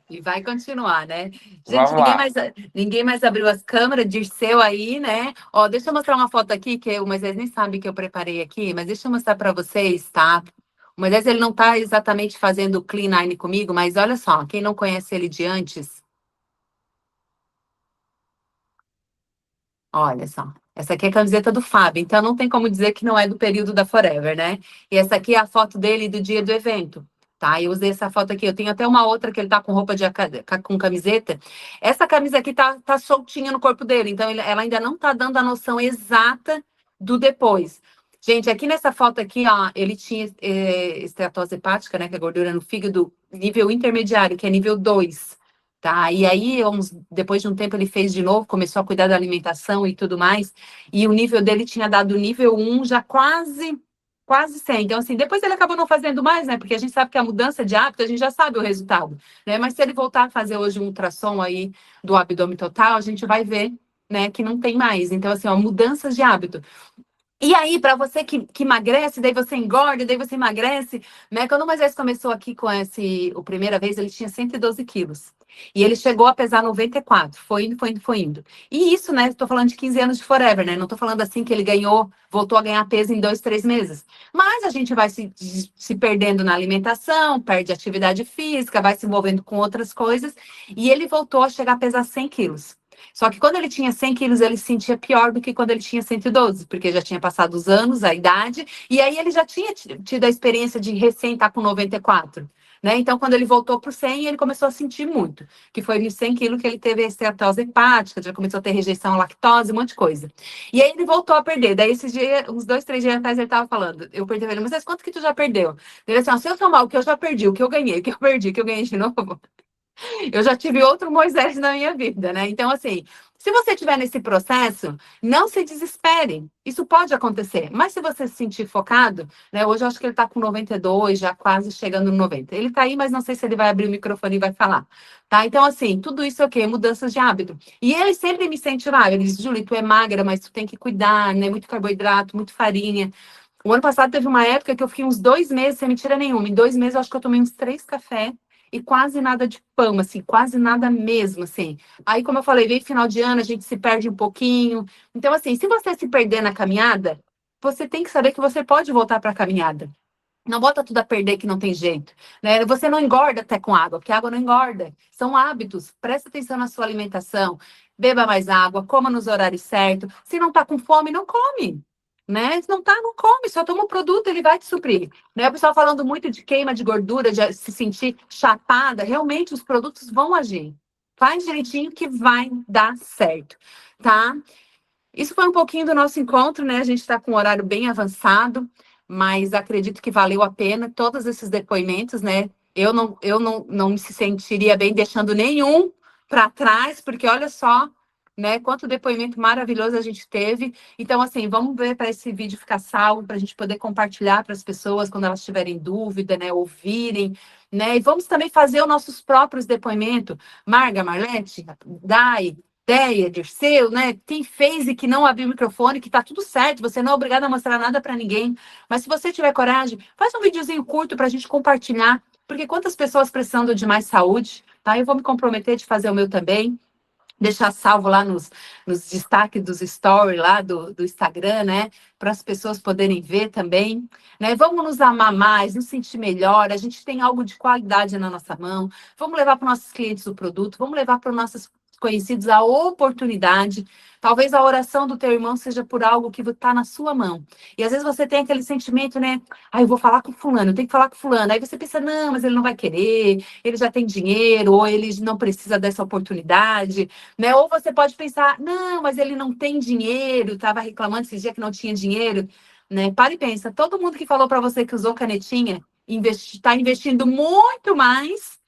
E vai continuar, né? Gente, Vamos lá. ninguém mais abriu as câmeras, Dirceu aí, né? Ó, deixa eu mostrar uma foto aqui, que o Moisés nem sabe que eu preparei aqui, mas deixa eu mostrar para vocês, tá? O Moisés, ele não tá exatamente fazendo o Clean 9 comigo, mas olha só, quem não conhece ele de antes, olha só. Essa aqui é a camiseta do Fábio, então não tem como dizer que não é do período da Forever, né? E essa aqui é a foto dele do dia do evento. tá? Eu usei essa foto aqui, eu tenho até uma outra que ele tá com roupa com camiseta. Essa camisa aqui tá soltinha no corpo dele, então ela ainda não tá dando a noção exata do depois. Gente, aqui nessa foto aqui, ó, ele tinha esteatose hepática, né, que é gordura no fígado, nível intermediário, que é nível 2, tá? E aí, depois de um tempo, ele fez de novo, começou a cuidar da alimentação e tudo mais, e o nível dele tinha dado nível 1, já quase 100. Então, assim, depois ele acabou não fazendo mais, né? Porque a gente sabe que a mudança de hábito, a gente já sabe o resultado, né? Mas se ele voltar a fazer hoje um ultrassom aí do abdômen total, a gente vai ver, né, que não tem mais. Então, assim, ó, mudanças de hábito. E aí, para você que emagrece, daí você engorda, daí você emagrece, né? Quando o Moisés começou aqui com a primeira vez, ele tinha 112 quilos. E ele chegou a pesar 94, foi indo. E isso, né, estou falando de 15 anos de forever, né, não estou falando assim que ele voltou a ganhar peso em 2, 3 meses. Mas a gente vai se perdendo na alimentação, perde atividade física, vai se envolvendo com outras coisas, e ele voltou a chegar a pesar 100 quilos. Só que quando ele tinha 100 quilos, ele se sentia pior do que quando ele tinha 112, porque já tinha passado os anos, a idade, e aí ele já tinha tido a experiência de recém estar com 94. Né? Então, quando ele voltou para o 100, ele começou a sentir muito, que foi nos 100 quilos que ele teve esteatose hepática, já começou a ter rejeição à lactose, um monte de coisa. E aí ele voltou a perder. Daí, esses dias, uns 2, 3 dias atrás, ele estava falando, eu perdi ele, mas quanto que tu já perdeu? Ele assim, se eu somar o que eu já perdi, o que eu ganhei, o que eu perdi, o que eu ganhei de novo, eu já tive outro Moisés na minha vida, né? Então, assim, se você estiver nesse processo, não se desespere. Isso pode acontecer. Mas se você se sentir focado, né? Hoje eu acho que ele tá com 92, já quase chegando no 90. Ele tá aí, mas não sei se ele vai abrir o microfone e vai falar, tá? Então, assim, tudo isso é o quê? Mudanças de hábito. E ele sempre me incentivava. Ele diz, Júlia, tu é magra, mas tu tem que cuidar, né? Muito carboidrato, muito farinha. O ano passado teve uma época que eu fiquei uns 2 meses, sem mentira nenhuma. Em 2 meses, eu acho que eu tomei uns 3 cafés e quase nada de pão, assim, quase nada mesmo, assim. Aí, como eu falei, veio final de ano, a gente se perde um pouquinho. Então, assim, se você se perder na caminhada, você tem que saber que você pode voltar para a caminhada. Não bota tudo a perder que não tem jeito, né? Você não engorda até com água, porque a água não engorda. São hábitos. Presta atenção na sua alimentação. Beba mais água, coma nos horários certos. Se não tá com fome, não come. Né? Se não tá, não come, só toma um produto, ele vai te suprir. Né? O pessoal falando muito de queima de gordura, de se sentir chapada, realmente os produtos vão agir. Faz direitinho que vai dar certo, tá? Isso foi um pouquinho do nosso encontro, né? A gente está com um horário bem avançado, mas acredito que valeu a pena todos esses depoimentos, né? Eu não me sentiria bem deixando nenhum para trás, porque olha só, né? Quanto depoimento maravilhoso a gente teve. Então, assim, vamos ver para esse vídeo ficar salvo, para a gente poder compartilhar para as pessoas quando elas tiverem dúvida, né? Ouvirem, né? E vamos também fazer os nossos próprios depoimentos. Marga, Marlete, Dai, ideia, Dirceu, né? Quem fez e que não abriu o microfone, que tá tudo certo, você não é obrigado a mostrar nada para ninguém. Mas se você tiver coragem, faz um videozinho curto para a gente compartilhar, porque quantas pessoas precisando de mais saúde, tá? Eu vou me comprometer de fazer o meu também. Deixar salvo lá nos destaques dos stories lá do Instagram, né? Para as pessoas poderem ver também, né? Vamos nos amar mais, nos sentir melhor. A gente tem algo de qualidade na nossa mão. Vamos levar para os nossos clientes o produto, vamos levar para os nossos conhecidos a oportunidade. Talvez a oração do teu irmão seja por algo que está na sua mão. E às vezes você tem aquele sentimento, né? Eu vou falar com fulano, eu tenho que falar com fulano. Aí você pensa, não, mas ele não vai querer, ele já tem dinheiro, ou ele não precisa dessa oportunidade, né? Ou você pode pensar, não, mas ele não tem dinheiro, estava reclamando esse dia que não tinha dinheiro, né? Para e pensa, todo mundo que falou para você que usou canetinha está investindo muito mais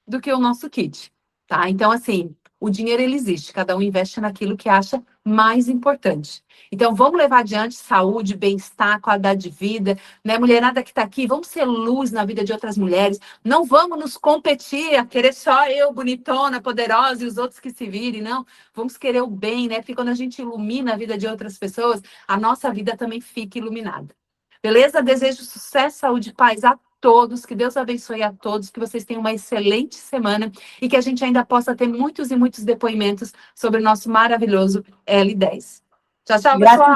do que o nosso kit, tá? Então, assim, o dinheiro, ele existe, cada um investe naquilo que acha mais importante. Então, vamos levar adiante saúde, bem-estar, qualidade de vida, né? Mulherada que está aqui, vamos ser luz na vida de outras mulheres, não vamos nos competir, a querer só eu, bonitona, poderosa, e os outros que se virem, não. Vamos querer o bem, né? Porque quando a gente ilumina a vida de outras pessoas, a nossa vida também fica iluminada. Beleza? Desejo sucesso, saúde e paz a todos, que Deus abençoe a todos, que vocês tenham uma excelente semana e que a gente ainda possa ter muitos e muitos depoimentos sobre o nosso maravilhoso L10. Tchau, tchau, pessoal!